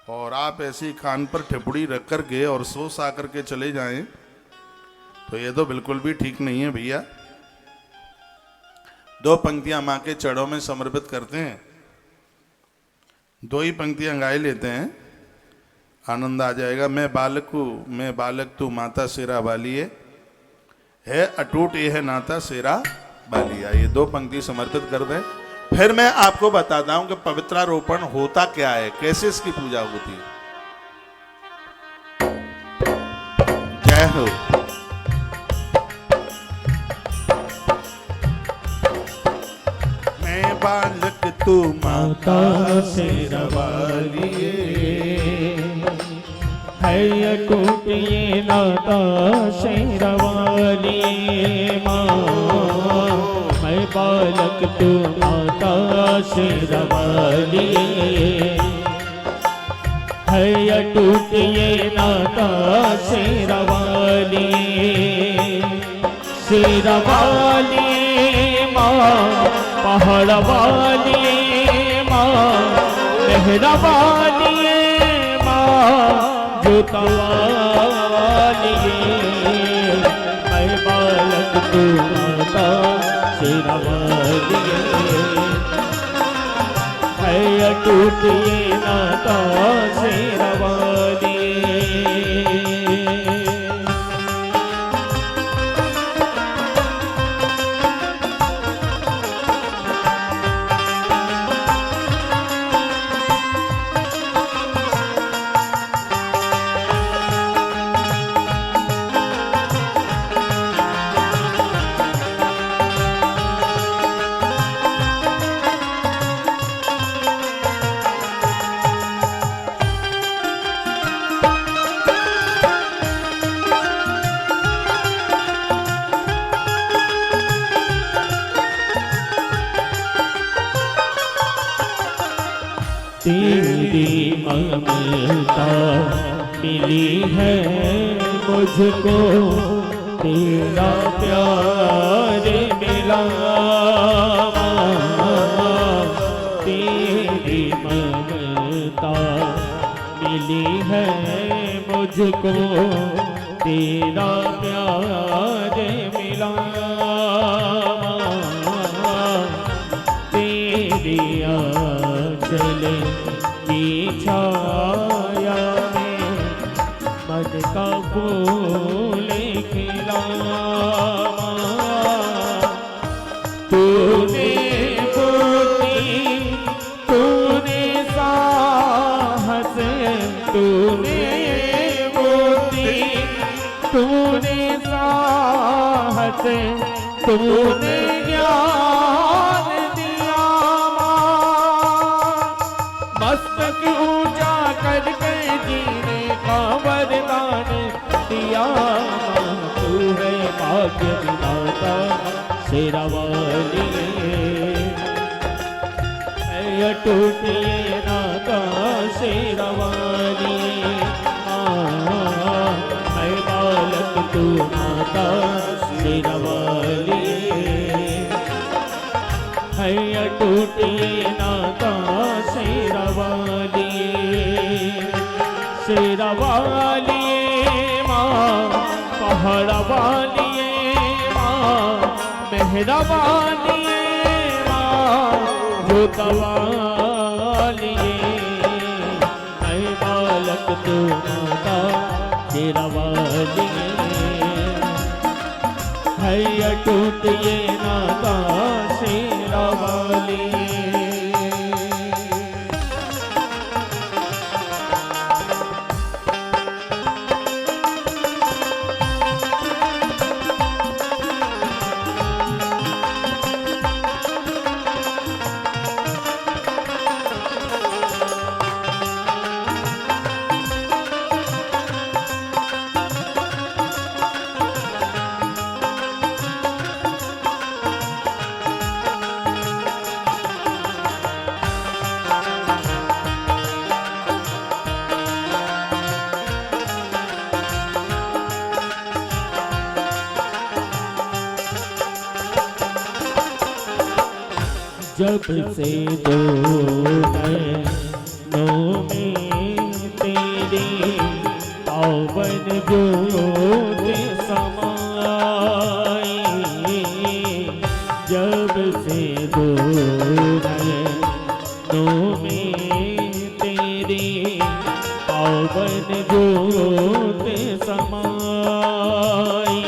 और आप ऐसी कान पर ठिपुड़ी रख कर के और सो सा करके चले जाएं तो ये तो बिल्कुल भी ठीक नहीं है भैया। 2 पंक्तियां माँ के चरणों में समर्पित करते हैं, 2 ही पंक्तियां गाए लेते हैं, आनंद आ जाएगा। मैं बालक तू माता शेरा वालिए, है अटूट ये है नाता शेरा वालिया। ये 2 पंक्ति समर्पित कर दें, फिर मैं आपको बताता हूं कि पवित्रारोपण होता क्या है, कैसे इसकी पूजा होती है। जय हो। मैं बालक तू माता शेरा वालिए, है अटूट ये नाता शेरा वालिए माँ। मैं बालक तू माता शेरा वालिए, है अटूट ये नाता शेरा वालिए। शेरा वालिए माँ, पहाड़ वालिए माँ, लहरा वालिए माँ, जोता वालिए। मैं बालक तू माता शेरा वालिए, है अटूट ये नाता शेरा वालिए। तेरी ममता मिली है मुझको, तेरा प्यार मिला। तेरी ममता मिली है मुझको, तेरा प्यार मिला। तेरी आंचल की छाया में मन का फूल खिला। तूने बोली, तूने साया तूने बुद्धि, तूने साहस, तूने ज्ञान दिया मां। मस्तक ऊंचा करके जीने का वरदान दिया मां। तू है भाग्य विधाता शेरा वाली, अटूट ये नाता शेरा वाली मां। है बालक तू माता शेरा वाली, है अटूट ये नाता शेरा वाली। शेरा वाली मां, पहाड़ा वाली मां, मेहरा वाली मां, जोता वाली। है बालक तू माता शेरा वाली, है अटूट ये नाता शेरा वाली। जब से दो नैनों में तेरी पावन ज्योत समाई, जब से दो नैनों में तेरी पावन ज्योत समाई।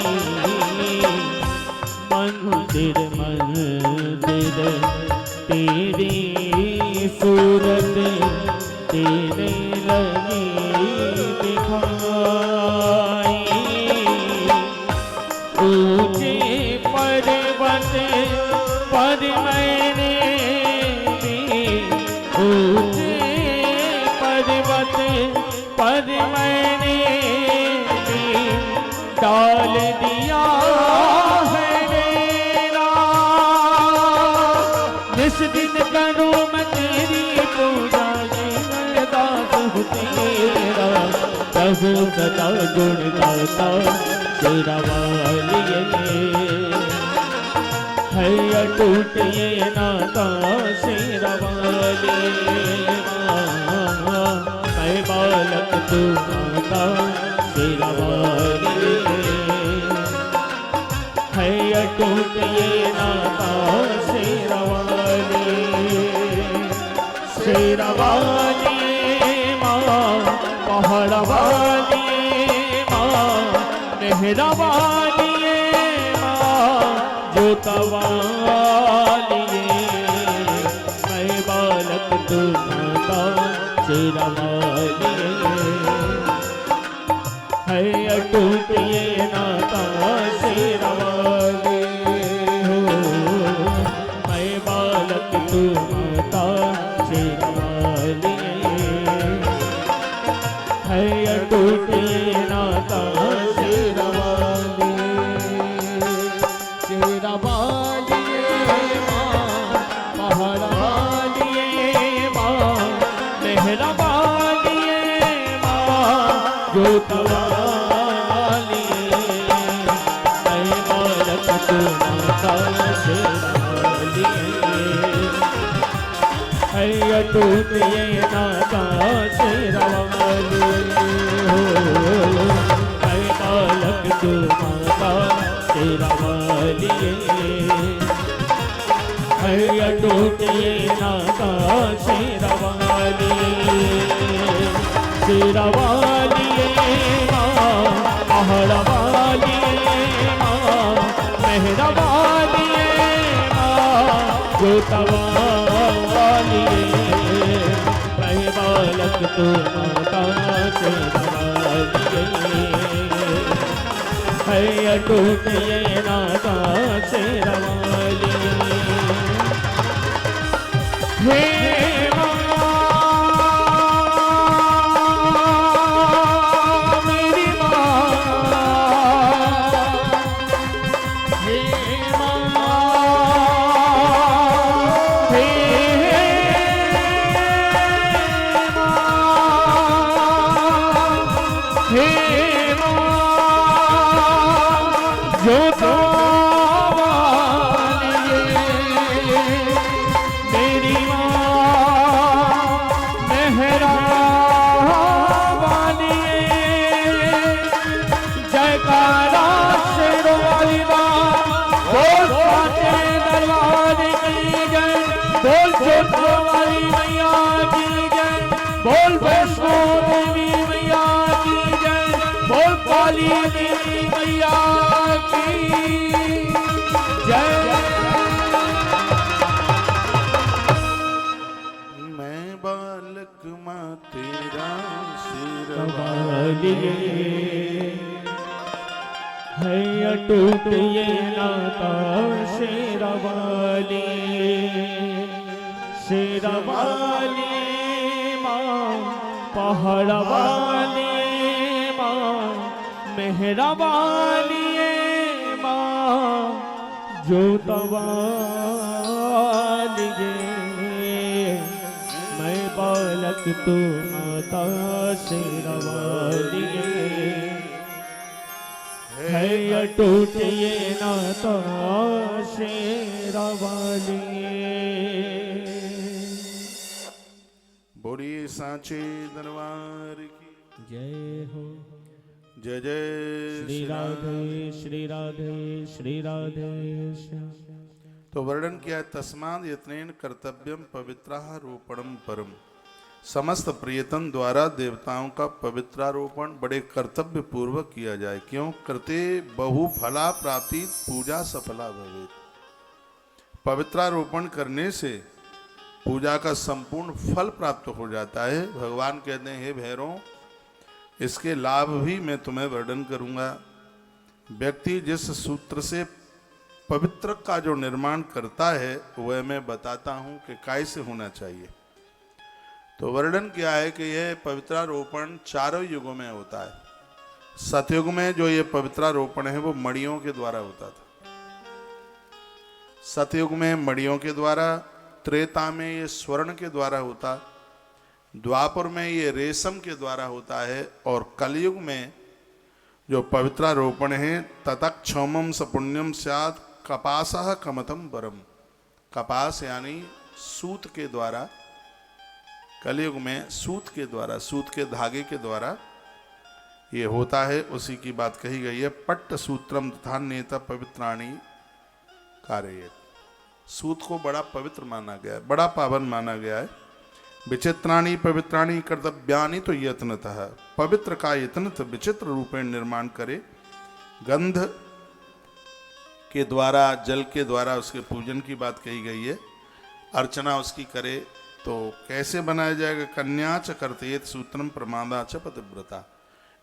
मंदिर मंदिर तेरी सूरत तेरे लगी दिखाई। ऊंचे पर्वत पर मैंने भी, ऊंचे पर्वत पर मैंने भी डाल दिया है मेरा। जिस दिन करूं मैं तेरी पूजा, ये दास हूँ तेरा, तब सदा गुण गाता शेरा वाली। है अटूट ये नाता शेरा वाली मां। मैं बालक तू माता शेरा वाली, है अटूट ये नाता शेरा वाली। शेरा वाली मां, पहाड़ा वाली मां, मेहरा वाली मां, जोता वाली। मैं बालक तू माता शेरा वाली, है अटूट ये नाता शेरा वाली हो। मैं बालक तू माता शेरा वाली, है अटूट ये नाता शेरा वाली। शेरा वाली मां, पहाड़ा वाली मां, मेहरा वाली मां, जोता वाली। मैं बालक तू माता शेरा वाली, है अटूट ये नाता शेरा वाली हो। मैं बालक तू माता शेरा वाली, है अटूट ये नाता शेरा वाली। शेरा वाली मां, पहाड़ा वाली मां, मेहरा वाली मां, जोता वाली। मैं बालक बालक तू माता शेरवाली है अटूट ये नाता शेरवाली हे है अटूट ये नाता शेरवाली शेरवाली माँ पहाड़वाली माँ मेहरवाली माँ जोतवाली मैं बालक तू माता शेरवाली है अटूट ये नाता शेरवाली बोलिए सांचे दरबार की जय हो। जय जय श्री राधे श्री राधे श्री राधे श्याम। तो वर्णन किया है, तस्माद यत्नेन कर्तव्यम पवित्रारोपणम परम। समस्त प्रयत्न द्वारा देवताओं का पवित्रारोपण बड़े कर्तव्य पूर्वक किया जाए। क्यों? कृते बहु फला प्राप्ति पूजा सफला भवेत्। पवित्रारोपण करने से पूजा का संपूर्ण फल प्राप्त हो जाता है। भगवान कहते हैं, हे भैरव, इसके लाभ भी मैं तुम्हें वर्णन करूंगा। व्यक्ति जिस सूत्र से पवित्र का जो निर्माण करता है वह मैं बताता हूं कि कैसे होना चाहिए। तो वर्णन किया है कि यह पवित्रारोपण चारों युगों में होता है। सतयुग में जो ये पवित्रारोपण है वो मणियों के द्वारा होता था। सतयुग में मणियों के द्वारा, त्रेता में ये स्वर्ण के द्वारा होता, द्वापर में ये रेशम के द्वारा होता है, और कलयुग में जो पवित्रारोपण है ततः क्षौमम सपुण्यम स्यात् कपासः कमतम परम। कपास यानी सूत के द्वारा, कलयुग में सूत के द्वारा, सूत के धागे के द्वारा ये होता है। उसी की बात कही गई है, पट्ट सूत्रम तथा नेता पवित्राणी कार्य। सूत को बड़ा पवित्र माना गया है, बड़ा पावन माना गया है। विचित्राणी पवित्राणी कर्तव्यानि तो यत्नतः, पवित्र का यत्नतः विचित्र रूपेण निर्माण करे। गंध के द्वारा, जल के द्वारा उसके पूजन की बात कही गई है। अर्चना उसकी करे तो कैसे बनाया जाएगा? कन्या च कर्तयेत सूत्रम प्रमादा च पतिव्रता।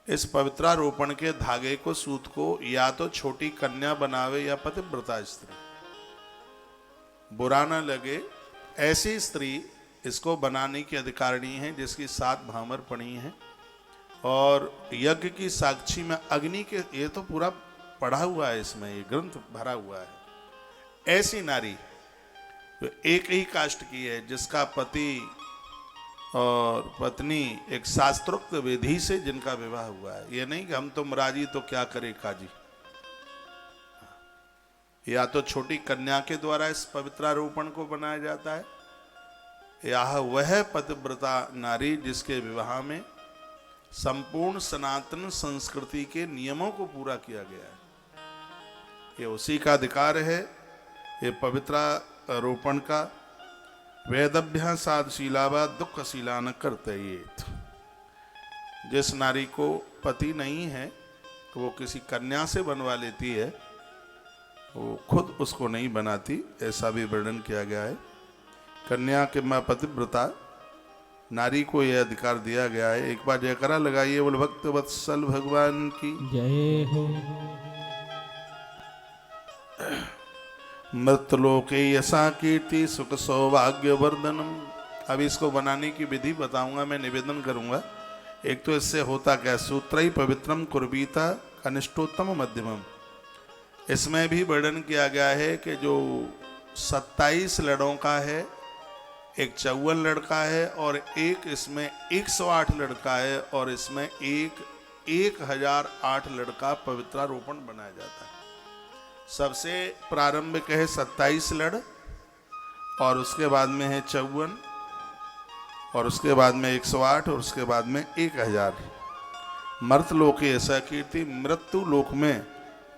इस पवित्रारोपण के धागे को, सूत को, या तो छोटी कन्या बनावे या पतिव्रता स्त्री, बुरा न लगे ऐसी स्त्री इसको बनाने की अधिकारिणी है, जिसकी 7 भामर पड़ी हैं और यज्ञ की साक्षी में अग्नि के, ये तो पूरा पढ़ा हुआ है इसमें, ये ग्रंथ भरा हुआ है। ऐसी नारी जो एक ही कास्ट की है, जिसका पति और पत्नी एक शास्त्रोक्त विधि से जिनका विवाह हुआ है। ये नहीं कि हम तुम राजी तो क्या करे काजी। या तो छोटी कन्या के द्वारा इस पवित्रारोपण को बनाया जाता है, या वह पतिव्रता नारी जिसके विवाह में संपूर्ण सनातन संस्कृति के नियमों को पूरा किया गया है। ये उसी का अधिकार है, ये पवित्रारोपण का। वेदभ्य साधशीलावा दुखशीला न कर्तयेत। जिस नारी को पति नहीं है तो वो किसी कन्या से बनवा लेती है, वो खुद उसको नहीं बनाती, ऐसा भी वर्णन किया गया है। कन्या के मां पतिव्रता नारी को यह अधिकार दिया गया है। एक बार जयकारा लगाइए, बोल भक्त वत्सल भगवान की जय हो। मृतलोके यशा कीर्ति सुख सौभाग्य वर्धनम। अब इसको बनाने की विधि बताऊंगा, मैं निवेदन करूंगा। एक तो इससे होता क्या, सूत्रई पवित्रम कुर्बीता कनिष्ठोत्तम मध्यमम। इसमें भी वर्णन किया गया है कि जो 27 लड़ों का है, एक 54 लड़का है और एक इसमें 108 लड़का है, और इसमें एक 1008 लड़का पवित्रारोपण बनाया जाता है। सबसे प्रारंभिक है 27 लड़, और उसके बाद में है 54, और उसके बाद में 108, और उसके बाद में 1000। मर्तलोके ऐसा कीर्ति, मृत्यु लोक में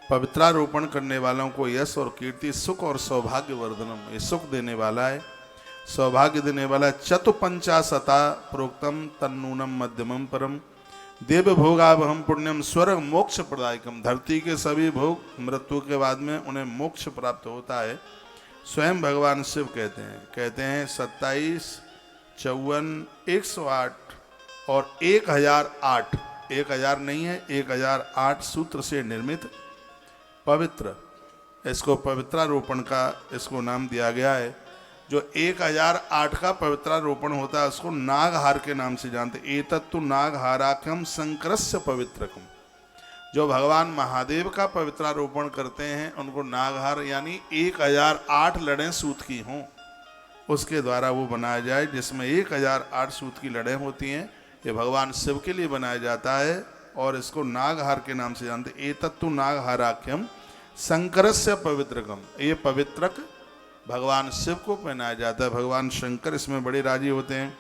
पवित्रारोपण करने वालों को यश और कीर्ति, सुख और सौभाग्य वर्धनम। ये सुख देने वाला है, सौभाग्य देने वाला। चतुपंचाशता प्रोक्तम तन्नूनम मध्यमम परम। देव भोगावहम पुण्यम स्वर्ग मोक्ष प्रदायकम। धरती के सभी भोग मृत्यु के बाद में उन्हें मोक्ष प्राप्त होता है। स्वयं भगवान शिव कहते हैं 27, 54, 108 और 1008। 1000 नहीं है, 1008 सूत्र से निर्मित पवित्र, इसको पवित्रारोपण का इसको नाम दिया गया है। जो 1008 का पवित्रारोपण होता है उसको नागहार के नाम से जानते। एतत्तु नागहाराख्यम संकरस्य पवित्रकम। जो भगवान महादेव का पवित्रारोपण करते हैं उनको नागहार, यानी 1008 लड़ें सूत की हों, उसके द्वारा वो बनाया जाए, जिसमें 1008 सूत की लड़ें होती हैं। ये भगवान शिव के लिए बनाया जाता है और इसको नागहार के नाम से जानते। एतत्तु नागहाराख्यम संकरस्य पवित्रकम। ये पवित्रक भगवान शिव को पहनाया जाता है। भगवान शंकर इसमें बड़े राजी होते हैं।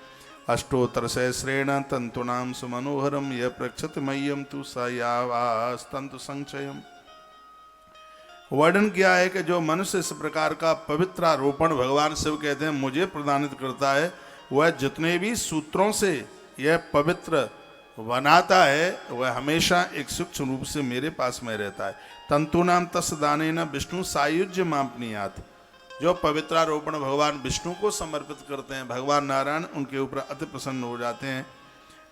अष्टोत्तर सहस्रेण तंतुनाम सुमनोहरम यह प्रक्षत मह्यम तु सयावास्तंतु संचयम। वर्णन किया है कि जो मनुष्य इस प्रकार का पवित्रारोपण भगवान शिव कहते हैं मुझे प्रदानित करता है, वह जितने भी सूत्रों से यह पवित्र बनाता है वह हमेशा एक सूक्ष्म रूप से मेरे पास में रहता है। तंतुनाम तस् दानेन विष्णु सायुज्य मापनीयात। जो पवित्रारोपण भगवान विष्णु को समर्पित करते हैं, भगवान नारायण उनके ऊपर अति प्रसन्न हो जाते हैं।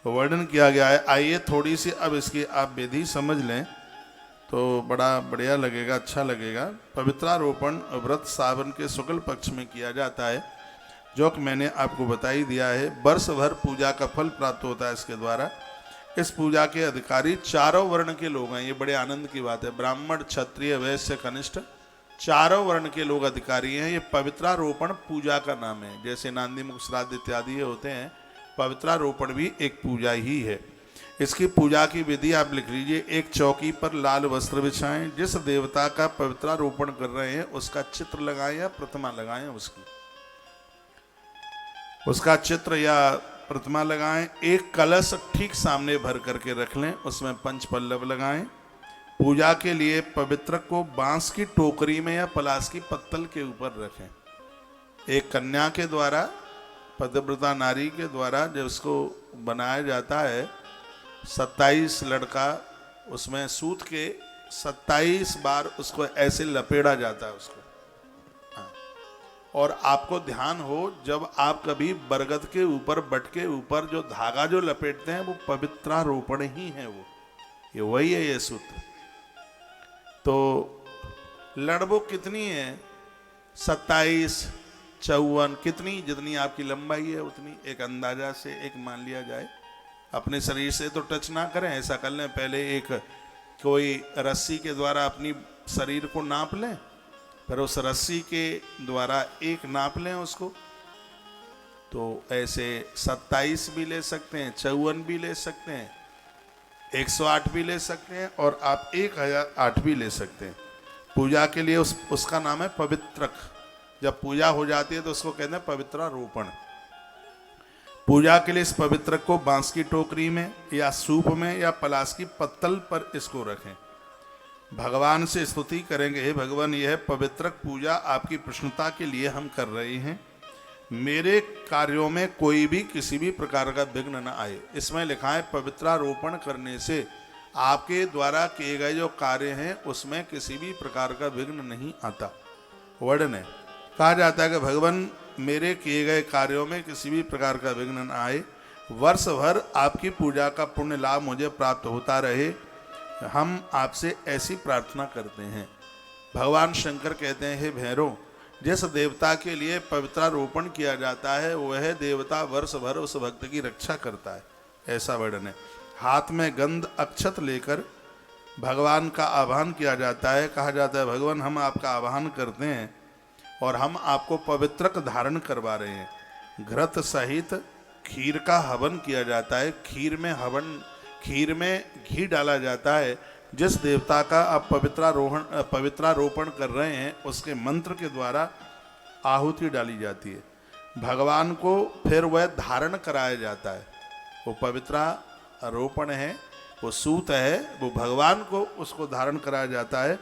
वर्णन किया गया है। आइए थोड़ी सी अब इसकी आप विधि समझ लें तो बड़ा बढ़िया लगेगा, अच्छा लगेगा। पवित्रारोपण व्रत सावन के शुक्ल पक्ष में किया जाता है, जो कि मैंने आपको बता ही दिया है। वर्ष भर पूजा का फल प्राप्त होता है इसके द्वारा। इस पूजा के अधिकारी चारों वर्ण के लोग हैं, ये बड़े आनंद की बात है। ब्राह्मण, क्षत्रिय, वैश्य, कनिष्ठ, चारों वर्ण के लोग अधिकारी हैं। ये पवित्रारोपण पूजा का नाम है। जैसे नांदी मुख श्राद्ध इत्यादि होते हैं, पवित्रारोपण भी एक पूजा ही है। इसकी पूजा की विधि आप लिख लीजिए। एक चौकी पर लाल वस्त्र बिछाएं, जिस देवता का पवित्रारोपण कर रहे हैं उसका चित्र लगाएं या प्रतिमा लगाएं, उसका चित्र या प्रतिमा लगाएं। एक कलश ठीक सामने भर करके रख लें, उसमें पंच पल्लव लगाएं। पूजा के लिए पवित्र को बांस की टोकरी में या पलाश की पत्तल के ऊपर रखें। एक कन्या के द्वारा, पतिव्रता नारी के द्वारा जब उसको बनाया जाता है, 27 लड़का, उसमें सूत के 27 बार उसको ऐसे लपेटा जाता है उसको। हाँ। और आपको ध्यान हो, जब आप कभी बरगद के ऊपर, बट के ऊपर जो धागा जो लपेटते हैं वो पवित्रारोपण ही है, वो ये वही है ये सूत्र। तो लड़बो कितनी है? 27, 54, कितनी, जितनी आपकी लंबाई है उतनी एक अंदाजा से एक मान लिया जाए। अपने शरीर से तो टच ना करें, ऐसा कर लें पहले एक कोई रस्सी के द्वारा अपनी शरीर को नाप लें, फिर उस रस्सी के द्वारा एक नाप लें उसको। तो ऐसे 27 भी ले सकते हैं, 54 भी ले सकते हैं, 108 भी ले सकते हैं, और आप 1008 भी ले सकते हैं। पूजा के लिए उसका नाम है पवित्रक। जब पूजा हो जाती है तो उसको कहते हैं पवित्रारोपण। पूजा के लिए इस पवित्रक को बांस की टोकरी में या सूप में या पलाश की पत्तल पर इसको रखें। भगवान से स्तुति करेंगे, हे भगवान, यह पवित्रक पूजा आपकी प्रसन्नता के लिए हम कर रहे हैं। मेरे कार्यों में कोई भी किसी भी प्रकार का विघ्न न आए। इसमें लिखा है पवित्रारोपण करने से आपके द्वारा किए गए जो कार्य हैं उसमें किसी भी प्रकार का विघ्न नहीं आता। वर्णन है, कहा जाता है कि भगवान मेरे किए गए कार्यों में किसी भी प्रकार का विघ्न न आए, वर्ष भर आपकी पूजा का पुण्य लाभ मुझे प्राप्त होता रहे, हम आपसे ऐसी प्रार्थना करते हैं। भगवान शंकर कहते हैं, हे भैरव, जिस देवता के लिए पवित्रारोपण किया जाता है वह देवता वर्ष भर उस भक्त की रक्षा करता है, ऐसा वर्णन है। हाथ में गंध अक्षत लेकर भगवान का आह्वान किया जाता है। कहा जाता है, भगवान हम आपका आह्वान करते हैं और हम आपको पवित्रक धारण करवा रहे हैं। घृत सहित खीर का हवन किया जाता है। खीर में घी डाला जाता है। जिस देवता का आप पवित्रारोपण कर रहे हैं उसके मंत्र के द्वारा आहुति डाली जाती है। भगवान को फिर वह धारण कराया जाता है। वो पवित्रारोपण है, वो सूत है, वो भगवान को उसको धारण कराया जाता है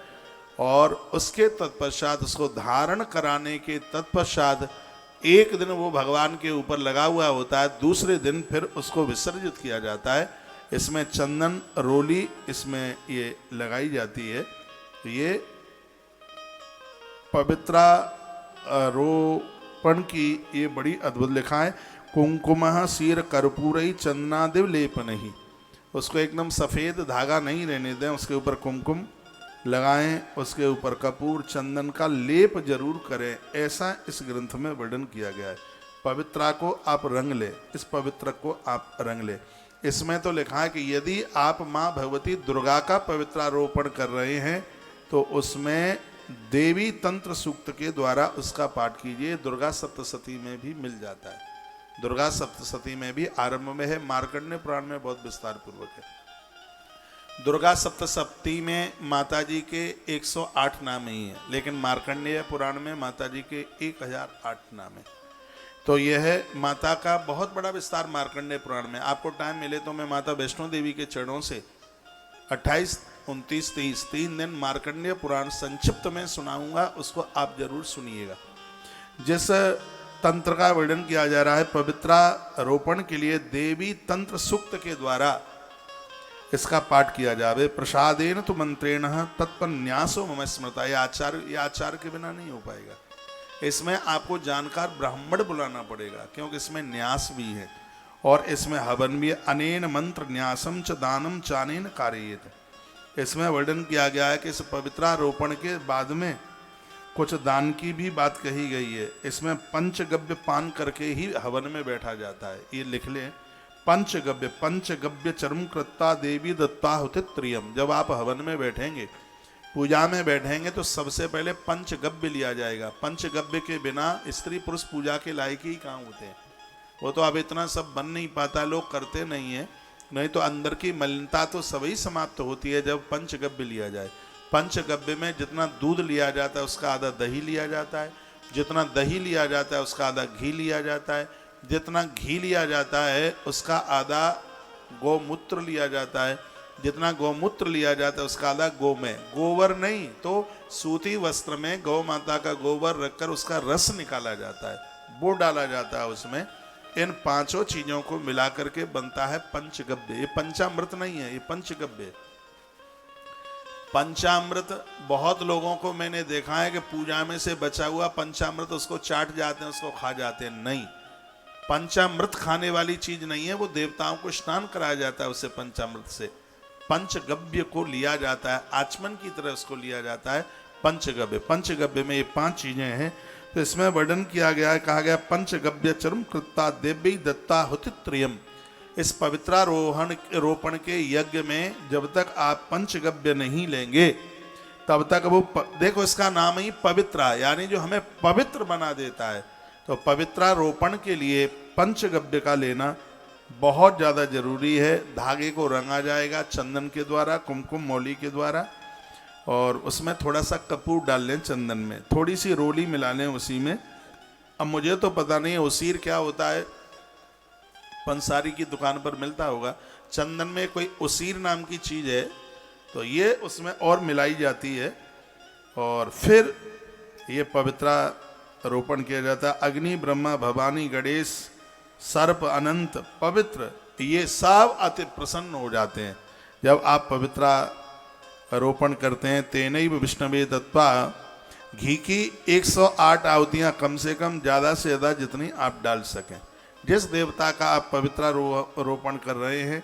और उसके तत्पश्चात उसको धारण कराने के तत्पश्चात एक दिन वो भगवान के ऊपर लगा हुआ होता है, दूसरे दिन फिर उसको विसर्जित किया जाता है। इसमें चंदन रोली इसमें ये लगाई जाती है। ये पवित्रारोपण की ये बड़ी अद्भुत लिखा है। कुंकुम शीर कर्पूरई चंदनादिव लेपनहि, उसको एकदम सफ़ेद धागा नहीं रहने दें, उसके ऊपर कुमकुम लगाएं, उसके ऊपर कपूर चंदन का लेप जरूर करें, ऐसा इस ग्रंथ में वर्णन किया गया है। पवित्रा को आप रंग ले, इस पवित्र को आप रंग ले। इसमें तो लिखा है कि यदि आप माँ भगवती दुर्गा का पवित्रारोपण कर रहे हैं तो उसमें देवी तंत्र सूक्त के द्वारा उसका पाठ कीजिए। दुर्गा सप्तशती में भी मिल जाता है। दुर्गा सप्तशती में भी आरंभ में है, मार्कंडेय पुराण में बहुत विस्तार पूर्वक है। दुर्गा सप्तशती में माता जी के 108 नाम ही हैं, लेकिन मार्कंडेय पुराण में माता जी के 1008 नाम है। तो यह है माता का बहुत बड़ा विस्तार मार्कंडेय पुराण में। आपको टाइम मिले तो मैं माता वैष्णो देवी के चरणों से 28, 29, 30 3 दिन मार्कंडेय पुराण संक्षिप्त में सुनाऊंगा, उसको आप जरूर सुनिएगा। जिस तंत्र का वर्णन किया जा रहा है पवित्रारोपण के लिए देवी तंत्र सूक्त के द्वारा इसका पाठ किया जावे। प्रसादेन तो मंत्रेण तत्पन्यासो मम स्मृता, ये आचार के बिना नहीं हो पाएगा। इसमें आपको जानकार ब्राह्मण बुलाना पड़ेगा, क्योंकि इसमें न्यास भी है और इसमें हवन भी है। अनेन मंत्र न्यासम च दानम चानेन कारयेत। इसमें वर्णन किया गया है कि इस पवित्रारोपण के बाद में कुछ दान की भी बात कही गई है। इसमें पंचगव्य पान करके ही हवन में बैठा जाता है, ये लिख लें। पंचगव्य चरम कृत्ता देवी दत्ता होते त्रियम। जब आप हवन में बैठेंगे, पूजा में बैठेंगे, तो सबसे पहले पंचगव्य लिया जाएगा। पंचगव्य के बिना स्त्री पुरुष पूजा के लायक ही कहाँ होते हैं। वो तो अब इतना सब बन नहीं पाता, लोग करते नहीं है। नहीं तो अंदर की मलिनता तो सभी समाप्त होती है जब पंचगव्य लिया जाए। पंचगव्य में जितना दूध लिया जाता है उसका आधा दही लिया जाता है, जितना दही लिया जाता है उसका आधा घी लिया जाता है, जितना घी लिया जाता है उसका आधा गौमूत्र लिया जाता है, जितना गौमूत्र लिया जाता है उसका आधा गोमय, गोबर नहीं तो सूती वस्त्र में गौ माता का गोबर रखकर उसका रस निकाला जाता है, वो डाला जाता है उसमें। इन पांचों चीजों को मिला करके बनता है पंचगव्य। ये पंचामृत नहीं है, ये पंचगव्य। पंचामृत बहुत लोगों को मैंने देखा है कि पूजा में से बचा हुआ पंचामृत उसको चाट जाते हैं, उसको खा जाते हैं। नहीं, पंचामृत खाने वाली चीज नहीं है, वो देवताओं को स्नान कराया जाता है उससे। पंचामृत से पंचगव्य को लिया जाता है, आचमन की तरह उसको लिया जाता है पंचगव्य। पंचगव्य में ये 5 चीजें हैं। तो इसमें वर्णन किया गया है, कहा गया पंचगव्य चरम कृत्ता देवी दत्ता होति त्रियम। इस पवित्रारोपण के यज्ञ में जब तक आप पंचगव्य नहीं लेंगे तब तक वो देखो इसका नाम ही पवित्रा, यानी जो हमें पवित्र बना देता है। तो पवित्रारोपण के लिए पंचगव्य का लेना बहुत ज़्यादा जरूरी है। धागे को रंगा जाएगा चंदन के द्वारा, कुमकुम मौली के द्वारा, और उसमें थोड़ा सा कपूर डाल लें चंदन में, थोड़ी सी रोली मिला लें उसी में। अब मुझे तो पता नहीं उसीर क्या होता है, पंसारी की दुकान पर मिलता होगा। चंदन में कोई उसीर नाम की चीज़ है, तो ये उसमें और मिलाई जाती है और फिर ये पवित्रारोपण किया जाता है। अग्नि ब्रह्मा भवानी गणेश सर्प अनंत पवित्र, ये सब अति प्रसन्न हो जाते हैं जब आप पवित्रारोपण करते हैं। तेनैव विष्णवे दत्वा घी की 108 आहुतियां कम से कम, ज़्यादा से ज़्यादा जितनी आप डाल सकें, जिस देवता का आप पवित्रारोपण कर रहे हैं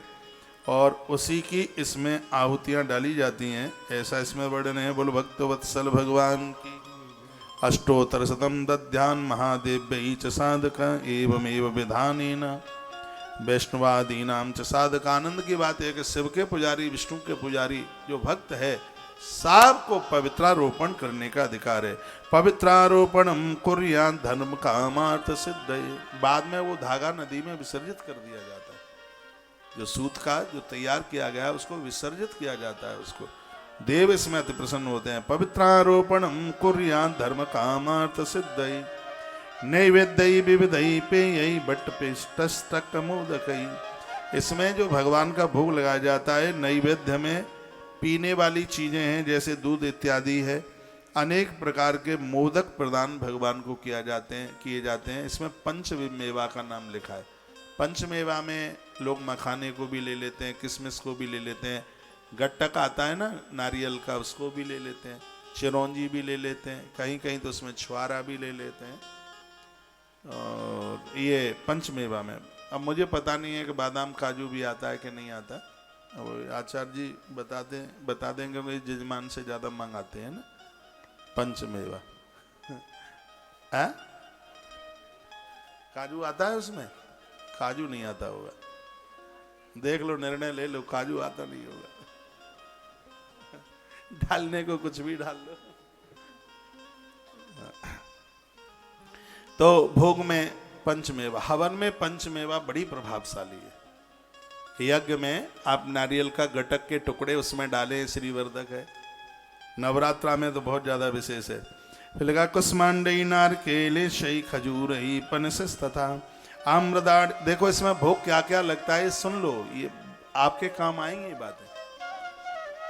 और उसी की इसमें आहुतियां डाली जाती हैं, ऐसा इसमें वर्णन है। बोलो भक्त वत्सल भगवान की। अष्टोत्तर शतम दध्यान महादेव्यै च साधक एवमेव विधानेन वैष्णवादीनाम च साधक। आनंद की बात है कि शिव के पुजारी, विष्णु के पुजारी जो भक्त है, सबको पवित्रारोपण करने का अधिकार है। पवित्रारोपणम कुर्यां धर्म कामार्थ सिद्धये। बाद में वो धागा नदी में विसर्जित कर दिया जाता है। जो सूत का जो तैयार किया गया है उसको विसर्जित किया जाता है। उसको देव इसमें अति प्रसन्न होते हैं। पवित्रारोपणम कुर्यां धर्म कामार्थ सिद्धये नैवेद्यई विविधई पेयई बट पेष्टस्तक मोदकई। इसमें जो भगवान का भोग लगाया जाता है, नैवेद्य में पीने वाली चीजें हैं जैसे दूध इत्यादि है, अनेक प्रकार के मोदक प्रदान भगवान को किए जाते हैं। इसमें पंचमेवा का नाम लिखा है। पंचमेवा में लोग मखाने को भी ले लेते हैं, किशमिश को भी ले लेते हैं, गट्टक आता है ना नारियल का, उसको भी ले लेते हैं, चिरौंजी भी ले लेते हैं, कहीं कहीं तो उसमें छुआरा भी ले लेते हैं। और ये पंचमेवा में, अब मुझे पता नहीं है कि बादाम काजू भी आता है कि नहीं आता। अब आचार्य जी बता देंगे, कि जजमान से ज़्यादा मंगाते हैं ना पंचमेवा। है काजू आता है उसमें? काजू नहीं आता होगा, देख लो, निर्णय ले लो, काजू आता नहीं होगा। डालने को कुछ भी डाल लो। तो भोग में पंचमेवा, हवन में पंचमेवा बड़ी प्रभावशाली है। यज्ञ में आप नारियल का गटक के टुकड़े उसमें डालें, श्रीवर्धक है। नवरात्रा में तो बहुत ज्यादा विशेष है। फिर लगा कुष्मांडई नारकेले शई खजूरई पनसस तथा आम्रदाड़। देखो इसमें भोग क्या क्या लगता है, सुन लो, ये आपके काम आएंगे ये बातें।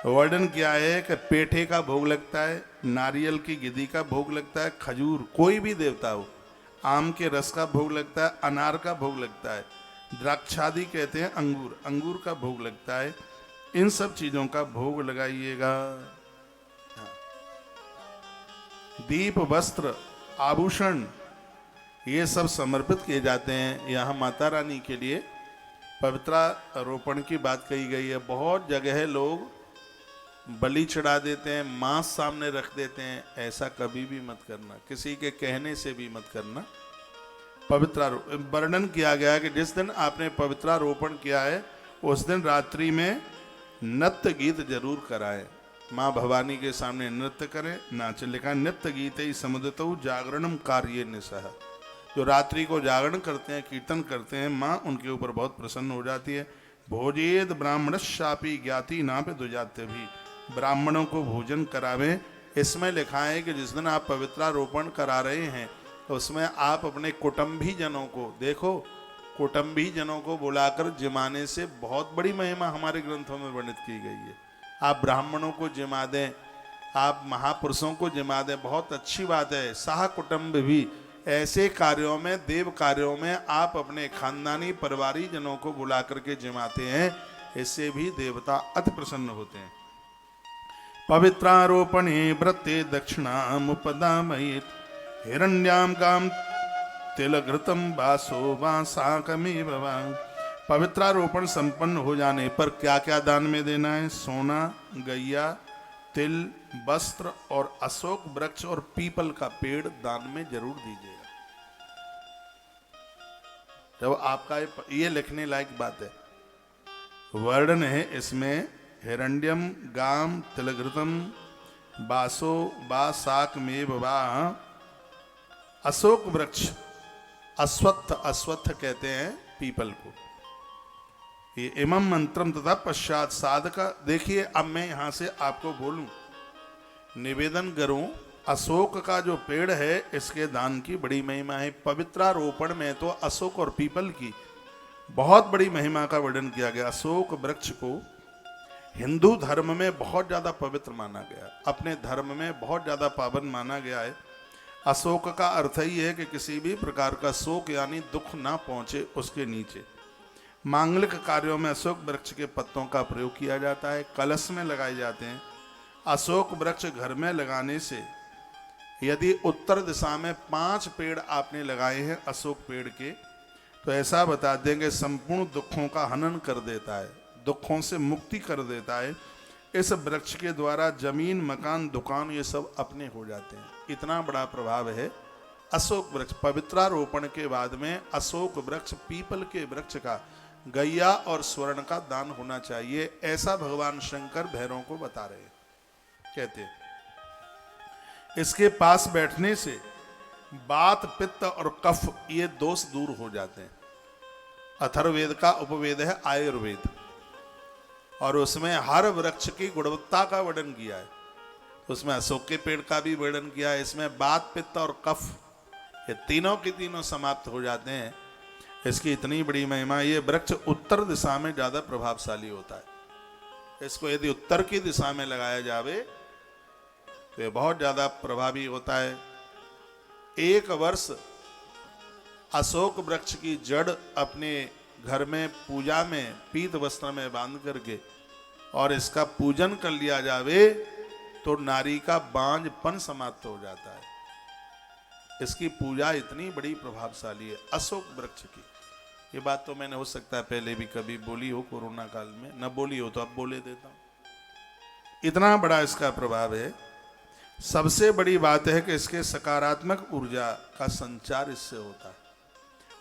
वर्णन क्या है कि पेठे का भोग लगता है, नारियल की गिद्दी का भोग लगता है, खजूर कोई भी देवता हो, आम के रस का भोग लगता है, अनार का भोग लगता है, द्राक्षादि कहते हैं अंगूर, अंगूर का भोग लगता है। इन सब चीजों का भोग लगाइएगा। दीप, वस्त्र, आभूषण ये सब समर्पित किए जाते हैं। यहाँ माता रानी के लिए पवित्रारोपण की बात कही गई है। बहुत जगह लोग बलि चढ़ा देते हैं, मांस सामने रख देते हैं, ऐसा कभी भी मत करना, किसी के कहने से भी मत करना। वर्णन किया गया है कि जिस दिन आपने पवित्रारोपण किया है उस दिन रात्रि में नृत्य गीत जरूर कराएं। माँ भवानी के सामने नृत्य करें, नाच। लिखा नृत्य गीत ही समुदितो जागरणम कार्य निसह। जो रात्रि को जागरण करते हैं, कीर्तन करते हैं, माँ उनके ऊपर बहुत प्रसन्न हो जाती है। भोजेद ब्राह्मण शापी ज्ञाति नापे दुजाते भी। ब्राह्मणों को भोजन करावें। इसमें लिखा है कि जिस दिन आप पवित्रारोपण करा रहे हैं उसमें आप अपने कुटुंबी जनों को, देखो कुटुंबी जनों को बुलाकर जिमाने से बहुत बड़ी महिमा हमारे ग्रंथों में वर्णित की गई है। आप ब्राह्मणों को जिमा दें, आप महापुरुषों को जिमा दें, बहुत अच्छी बात है। साह कुटुंब भी, ऐसे कार्यों में, देव कार्यों में आप अपने खानदानी परिवारी जनों को बुला करके जिमाते हैं, इससे भी देवता अति प्रसन्न होते हैं। पवित्रारोपणे व्रते दक्षिणामुपदामयेत् हिरण्याम गाम तिलघृतम वासो वासाकमेव वा। पवित्रारोपण संपन्न हो जाने पर क्या क्या दान में देना है? सोना, गैया, तिल, वस्त्र और अशोक वृक्ष और पीपल का पेड़ दान में जरूर दीजिएगा। जब आपका ये लिखने लायक बात है। वर्णन है इसमें हिरण्यम गाम तिलघृतम बासो बासाकमेव वा। अशोक वृक्ष, अश्वत्थ, अश्वत्थ कहते हैं पीपल को। ये इमम मंत्रम तथा पश्चात साधक। देखिए अब मैं यहां से आपको बोलूं, निवेदन करूं, अशोक का जो पेड़ है इसके दान की बड़ी महिमा है। पवित्रारोपण में तो अशोक और पीपल की बहुत बड़ी महिमा का वर्णन किया गया। अशोक वृक्ष को हिंदू धर्म में बहुत ज्यादा पवित्र माना गया, अपने धर्म में बहुत ज्यादा पावन माना गया है। अशोक का अर्थ ही है कि किसी भी प्रकार का शोक यानी दुख ना पहुंचे उसके नीचे। मांगलिक कार्यों में अशोक वृक्ष के पत्तों का प्रयोग किया जाता है, कलश में लगाए जाते हैं। अशोक वृक्ष घर में लगाने से यदि उत्तर दिशा में 5 पेड़ आपने लगाए हैं अशोक पेड़ के, तो ऐसा बता देंगे संपूर्ण दुखों का हनन कर देता है, दुखों से मुक्ति कर देता है। इस वृक्ष के द्वारा जमीन, मकान, दुकान ये सब अपने हो जाते हैं। इतना बड़ा प्रभाव है अशोक वृक्ष। पवित्रारोपण के बाद में अशोक वृक्ष, पीपल के वृक्ष का गैया और स्वर्ण का दान होना चाहिए, ऐसा भगवान शंकर भैरव को बता रहे हैं। कहते हैं इसके पास बैठने से वात, पित्त और कफ ये दोष दूर हो जाते हैं। अथर्ववेद का उपवेद है आयुर्वेद, और उसमें हर वृक्ष की गुणवत्ता का वर्णन किया है। उसमें अशोक के पेड़ का भी वर्णन किया है। इसमें वात, पित्त और कफ ये तीनों के तीनों समाप्त हो जाते हैं। इसकी इतनी बड़ी महिमा। ये वृक्ष उत्तर दिशा में ज्यादा प्रभावशाली होता है। इसको यदि उत्तर की दिशा में लगाया जावे तो ये बहुत ज्यादा प्रभावी होता है। 1 वर्ष अशोक वृक्ष की जड़ अपने घर में पूजा में पीत वस्त्र में बांध करके और इसका पूजन कर लिया जावे तो नारी का बांझपन समाप्त हो जाता है। इसकी पूजा इतनी बड़ी प्रभावशाली है अशोक वृक्ष की। ये बात तो मैंने हो सकता है पहले भी कभी बोली हो, कोरोना काल में न बोली हो तो अब बोले देता हूं। इतना बड़ा इसका प्रभाव है। सबसे बड़ी बात है कि इसके सकारात्मक ऊर्जा का संचार इससे होता है।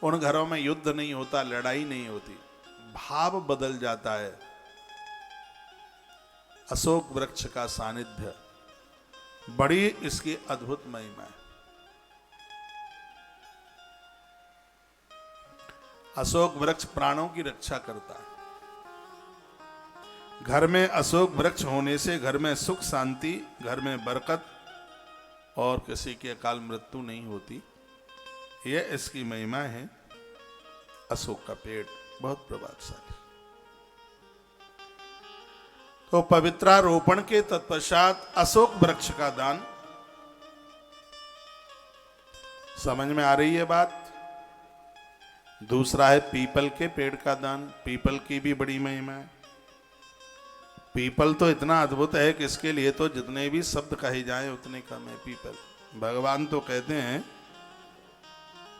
उन घरों में युद्ध नहीं होता, लड़ाई नहीं होती, भाव बदल जाता है। अशोक वृक्ष का सानिध्य, बड़ी इसकी अद्भुत महिमा है। अशोक वृक्ष प्राणों की रक्षा करता है। घर में अशोक वृक्ष होने से घर में सुख शांति, घर में बरकत और किसी की अकाल मृत्यु नहीं होती। यह इसकी महिमा है। अशोक का पेड़ बहुत प्रभावशाली। तो पवित्रारोपण के तत्पश्चात अशोक वृक्ष का दान, समझ में आ रही है बात। दूसरा है पीपल के पेड़ का दान। पीपल की भी बड़ी महिमा है। पीपल तो इतना अद्भुत है कि इसके लिए तो जितने भी शब्द कहे जाएं उतने कम है। पीपल, भगवान तो कहते हैं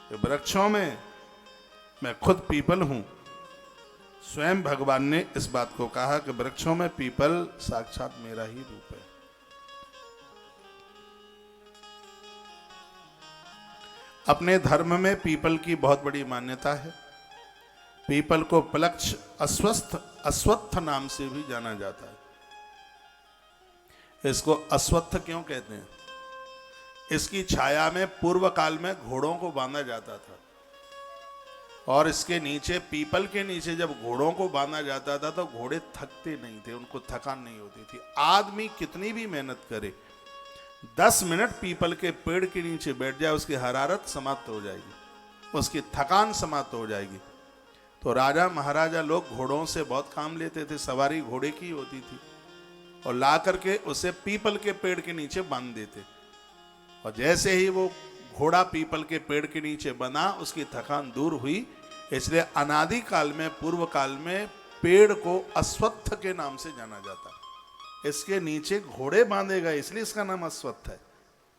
कि वृक्षों में मैं खुद पीपल हूं। स्वयं भगवान ने इस बात को कहा कि वृक्षों में पीपल साक्षात मेरा ही रूप है। अपने धर्म में पीपल की बहुत बड़ी मान्यता है। पीपल को पलक्ष, अश्वत्थ नाम से भी जाना जाता है। इसको अश्वत्थ क्यों कहते हैं? इसकी छाया में पूर्व काल में घोड़ों को बांधा जाता था, और इसके नीचे, पीपल के नीचे जब घोड़ों को बांधा जाता था तो घोड़े थकते नहीं थे, उनको थकान नहीं होती थी। आदमी कितनी भी मेहनत करे, 10 मिनट पीपल के पेड़ के नीचे बैठ जाए, उसकी हरारत समाप्त हो जाएगी, उसकी थकान समाप्त हो जाएगी। तो राजा महाराजा लोग घोड़ों से बहुत काम लेते थे। सवारी घोड़े की होती थी, और ला करके उसे पीपल के पेड़ के नीचे बांध देते। और जैसे ही वो घोड़ा पीपल के पेड़ के नीचे बना, उसकी थकान दूर हुई। इसलिए अनादि काल में, पूर्व काल में पेड़ को अश्वत्थ के नाम से जाना जाता। इसके नीचे घोड़े बांधे गए, इसलिए इसका नाम अश्वत्थ है।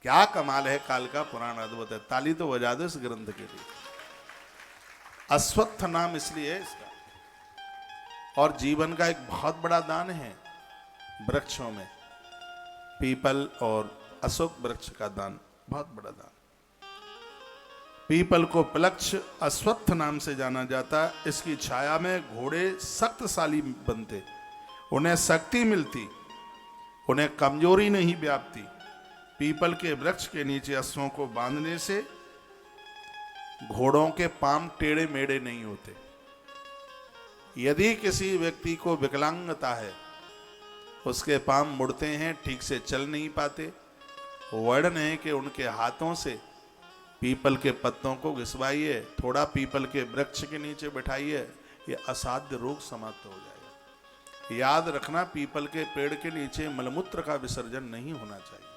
क्या कमाल है, काल का पुराण अद्भुत है। ताली तो बजा दो इस ग्रंथ के लिए। अश्वत्थ नाम इसलिए है इसका। और जीवन का एक बहुत बड़ा दान है वृक्षों में, पीपल और अशोक वृक्ष का दान बहुत बड़ा दान। पीपल को पलक्ष, अश्वत्थ नाम से जाना जाता। इसकी छाया में घोड़े शक्तिशाली बनते, उन्हें शक्ति मिलती, उन्हें कमजोरी नहीं व्यापती। पीपल के वृक्ष के नीचे अश्वों को बांधने से घोड़ों के पांव टेढ़े मेढ़े नहीं होते। यदि किसी व्यक्ति को विकलांगता है, उसके पांव मुड़ते हैं, ठीक से चल नहीं पाते, वर्णन है कि उनके हाथों से पीपल के पत्तों को घिसवाइए, थोड़ा पीपल के वृक्ष के नीचे बैठाइए, ये असाध्य रोग समाप्त हो जाएगा। याद रखना, पीपल के पेड़ के नीचे मलमूत्र का विसर्जन नहीं होना चाहिए।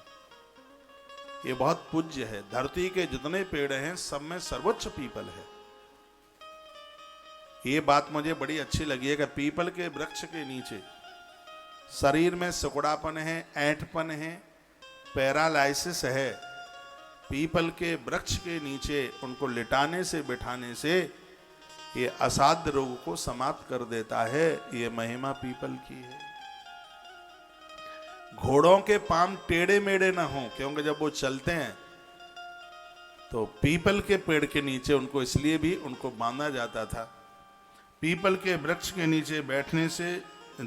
ये बहुत पूज्य है। धरती के जितने पेड़ हैं सब में सर्वोच्च पीपल है। ये बात मुझे बड़ी अच्छी लगी है कि पीपल के वृक्ष के नीचे शरीर में सिकुड़ापन है, ऐंठपन है, पैरालाइसिस है, पीपल के वृक्ष के नीचे उनको लिटाने से बिठाने से ये असाध्य रोग को समाप्त कर देता है। ये महिमा पीपल की है। घोड़ों के पांव टेढ़े मेढ़े ना हो, क्योंकि जब वो चलते हैं तो पीपल के पेड़ के नीचे उनको इसलिए भी उनको बांधा जाता था। पीपल के वृक्ष के नीचे बैठने से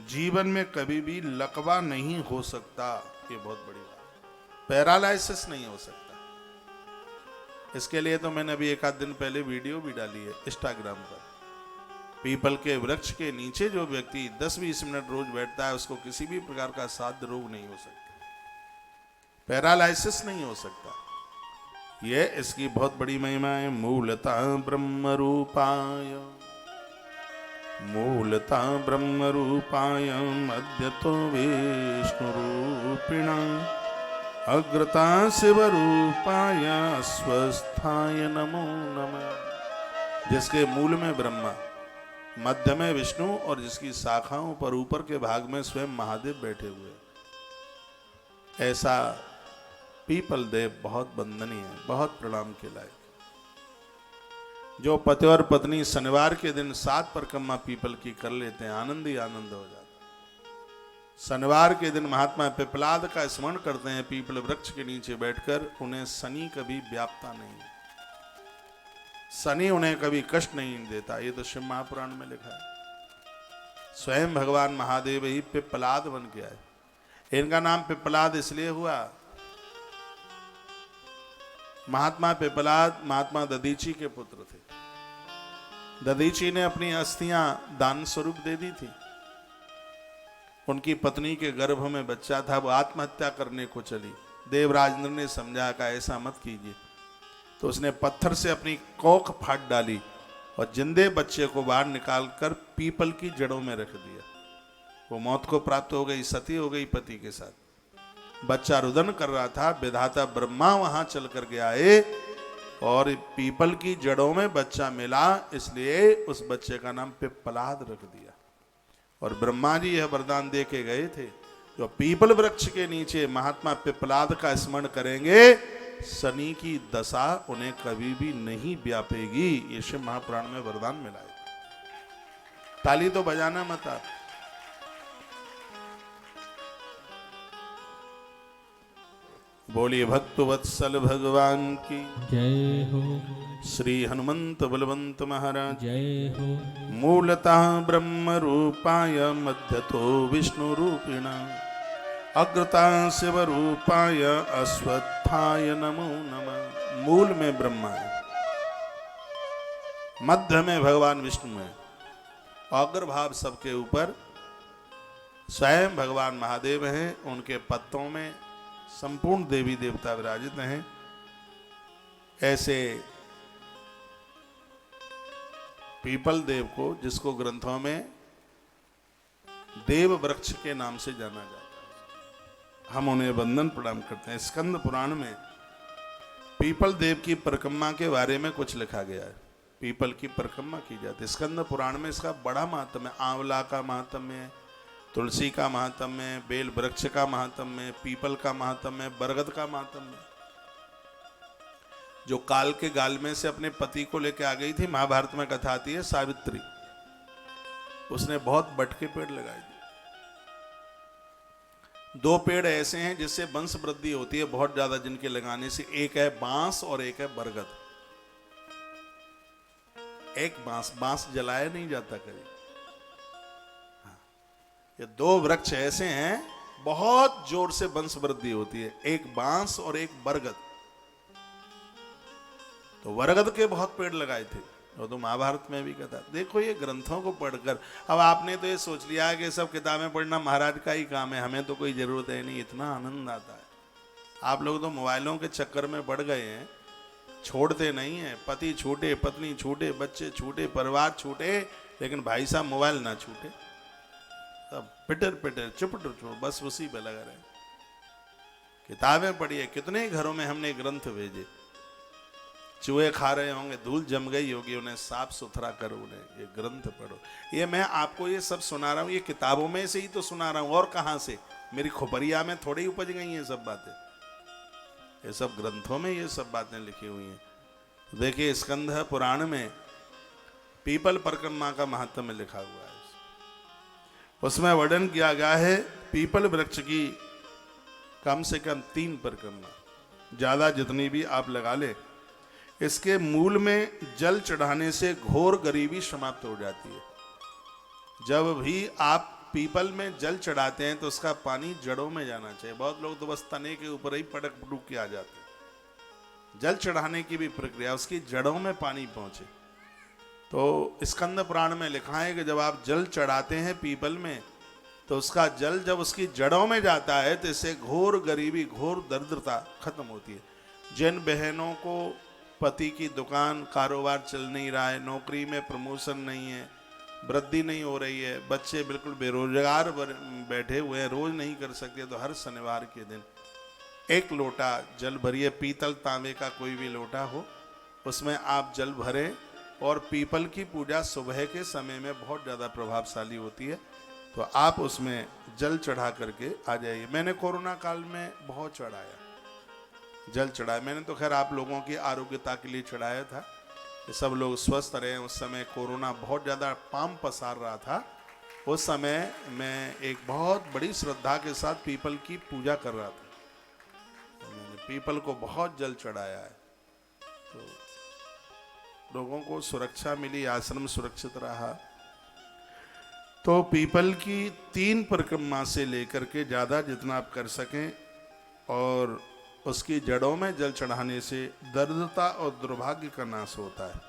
जीवन में कभी भी लकवा नहीं हो सकता। ये बहुत बड़ी बात। पैरालाइसिस नहीं हो सकता। इसके लिए तो मैंने अभी एक आध दिन पहले वीडियो भी डाली है इंस्टाग्राम पर। पीपल के वृक्ष के नीचे जो व्यक्ति 10-20 मिनट रोज बैठता है उसको किसी भी प्रकार का साध्य रोग नहीं हो सकता, पैरालाइसिस नहीं हो सकता। यह इसकी बहुत बड़ी महिमा है। मूलतः ब्रह्म रूपाय, मूलतः ब्रह्म रूपाय मध्यतो विष्णु रूपिणा अग्रता शिव रूपाय स्वस्थाय नमो नमः। जिसके मूल में ब्रह्मा, मध्य में विष्णु और जिसकी शाखाओं पर ऊपर के भाग में स्वयं महादेव बैठे हुए, ऐसा पीपल देव बहुत वंदनीय है, बहुत प्रणाम के लायक। जो पति और पत्नी शनिवार के दिन 7 परिक्रमा पीपल की कर लेते हैं, आनंद ही आनंद हो जाता है। शनिवार के दिन महात्मा पिपलाद का स्मरण करते हैं पीपल वृक्ष के नीचे बैठकर, उन्हें शनि कभी व्यापता नहीं, शनि उन्हें कभी कष्ट नहीं देता। ये तो शिव महापुराण में लिखा है। स्वयं भगवान महादेव ही पिपलाद बन के आए। इनका नाम पिपलाद इसलिए हुआ, महात्मा पिपलाद महात्मा दधीची के पुत्र थे। दधीची ने अपनी अस्थियां दान स्वरूप दे दी थी। उनकी पत्नी के गर्भ में बच्चा था, वो आत्महत्या करने को चली। देवराज इंद्र ने समझा कि ऐसा मत कीजिए, तो उसने पत्थर से अपनी कोख फाड़ डाली और जिंदे बच्चे को बाहर निकालकर पीपल की जड़ों में रख दिया। वो मौत को प्राप्त हो गई, सती हो गई पति के साथ। बच्चा रुदन कर रहा था, विधाता ब्रह्मा वहां चल कर के आए और पीपल की जड़ों में बच्चा मिला, इसलिए उस बच्चे का नाम पिपलाद रख दिया। और ब्रह्मा जी यह वरदान दे के गए थे, जो पीपल वृक्ष के नीचे महात्मा पिपलाद का स्मरण करेंगे, शनि की दशा उन्हें कभी भी नहीं व्यापेगी। ये शिव महापुराण में वरदान मिला है। ताली तो बजाना मत आप। बोलिए भक्त वत्सल भगवान की जय हो, श्री हनुमंत बलवंत महाराज जय हो। मूलतः ब्रह्म रूपाय मध्यतो विष्णु रूपिणा अग्रता शिव रूपाय अश्वत्थाय नमो नमः। मूल में ब्रह्मा है, मध्य में भगवान विष्णु है, अग्रभाव सबके ऊपर स्वयं भगवान महादेव हैं। उनके पत्तों में संपूर्ण देवी देवता विराजित हैं। ऐसे पीपल देव को, जिसको ग्रंथों में देव वृक्ष के नाम से जाना जाता है, हम उन्हें वंदन प्रणाम करते हैं। स्कंद पुराण में पीपल देव की परिक्रमा के बारे में कुछ लिखा गया है। पीपल की परिक्रमा की जाती है। स्कंद पुराण में इसका बड़ा महात्म्य है। आंवला का महात्म्य है, तुलसी का महात्म्य है, बेल वृक्ष का महात्म्य है, पीपल का महात्म्य है, बरगद का महात्म्य है। जो काल के गाल में से अपने पति को लेकर आ गई थी, महाभारत में कथा आती है, सावित्री, उसने बहुत बट के पेड़ लगाए थे। 2 पेड़ ऐसे हैं जिससे वंश वृद्धि होती है बहुत ज्यादा, जिनके लगाने से। एक है बांस और एक है बरगद। एक बांस जलाया नहीं जाता कभी। ये 2 वृक्ष ऐसे हैं बहुत जोर से वंश वृद्धि होती है, एक बांस और एक बरगद। तो बरगद के बहुत पेड़ लगाए थे, वो तो महाभारत में भी कहता। देखो ये ग्रंथों को पढ़कर, अब आपने तो ये सोच लिया है कि सब किताबें पढ़ना महाराज का ही काम है, हमें तो कोई जरूरत है नहीं। इतना आनंद आता है। आप लोग तो मोबाइलों के चक्कर में बढ़ गए हैं, छोड़ते नहीं है। पति छूटे, पत्नी छूटे, बच्चे छूटे, परिवार छूटे, लेकिन भाई साहब मोबाइल ना छूटे। तब पिटर पिटर चुपट बस उसी पे लगा रहे। किताबें पढ़िए। कितने घरों में हमने ग्रंथ भेजे, चूहे खा रहे होंगे, धूल जम गई होगी, उन्हें साफ सुथरा करो, उन्हें ये ग्रंथ पढ़ो। ये मैं आपको ये सब सुना रहा हूँ, ये किताबों में से ही तो सुना रहा हूँ, और कहाँ से? मेरी खोपरिया में थोड़ी उपज गई ये सब बातें। ये सब ग्रंथों में ये सब बातें लिखी हुई हैं। देखिए स्कंद पुराण में पीपल परिक्रमा का महात्म्य लिखा हुआ है। उसमें वर्णन किया गया है पीपल वृक्ष की कम से कम 3 परिक्रमा, ज्यादा जितनी भी आप लगा ले, इसके मूल में जल चढ़ाने से घोर गरीबी समाप्त हो जाती है। जब भी आप पीपल में जल चढ़ाते हैं तो उसका पानी जड़ों में जाना चाहिए। बहुत लोग तो बस तने के ऊपर ही पटक पटूक के आ जाते हैं। जल चढ़ाने की भी प्रक्रिया, उसकी जड़ों में पानी पहुंचे। तो स्कंद पुराण में लिखा है कि जब आप जल चढ़ाते हैं पीपल में तो उसका जल जब उसकी जड़ों में जाता है तो इससे घोर गरीबी, घोर दरिद्रता खत्म होती है। जिन बहनों को पति की दुकान कारोबार चल नहीं रहा है, नौकरी में प्रमोशन नहीं है, वृद्धि नहीं हो रही है, बच्चे बिल्कुल बेरोजगार बैठे हुए हैं, रोज नहीं कर सकते, तो हर शनिवार के दिन 1 लोटा जल भरिए। पीतल तांबे का कोई भी लोटा हो, उसमें आप जल भरें। और पीपल की पूजा सुबह के समय में बहुत ज़्यादा प्रभावशाली होती है, तो आप उसमें जल चढ़ा करके आ जाइए। मैंने कोरोना काल में बहुत चढ़ाया, जल चढ़ाया। मैंने तो खैर आप लोगों की आरोग्यता के लिए चढ़ाया था कि सब लोग स्वस्थ रहें। उस समय कोरोना बहुत ज़्यादा पाम पसार रहा था। उस समय मैं एक बहुत बड़ी श्रद्धा के साथ पीपल की पूजा कर रहा था, तो मैंने पीपल को बहुत जल चढ़ाया है। तो लोगों को सुरक्षा मिली, आश्रम सुरक्षित रहा। तो पीपल की 3 परिक्रमा से लेकर के ज़्यादा जितना आप कर सकें, और उसकी जड़ों में जल चढ़ाने से दरिद्रता और दुर्भाग्य का नाश होता है।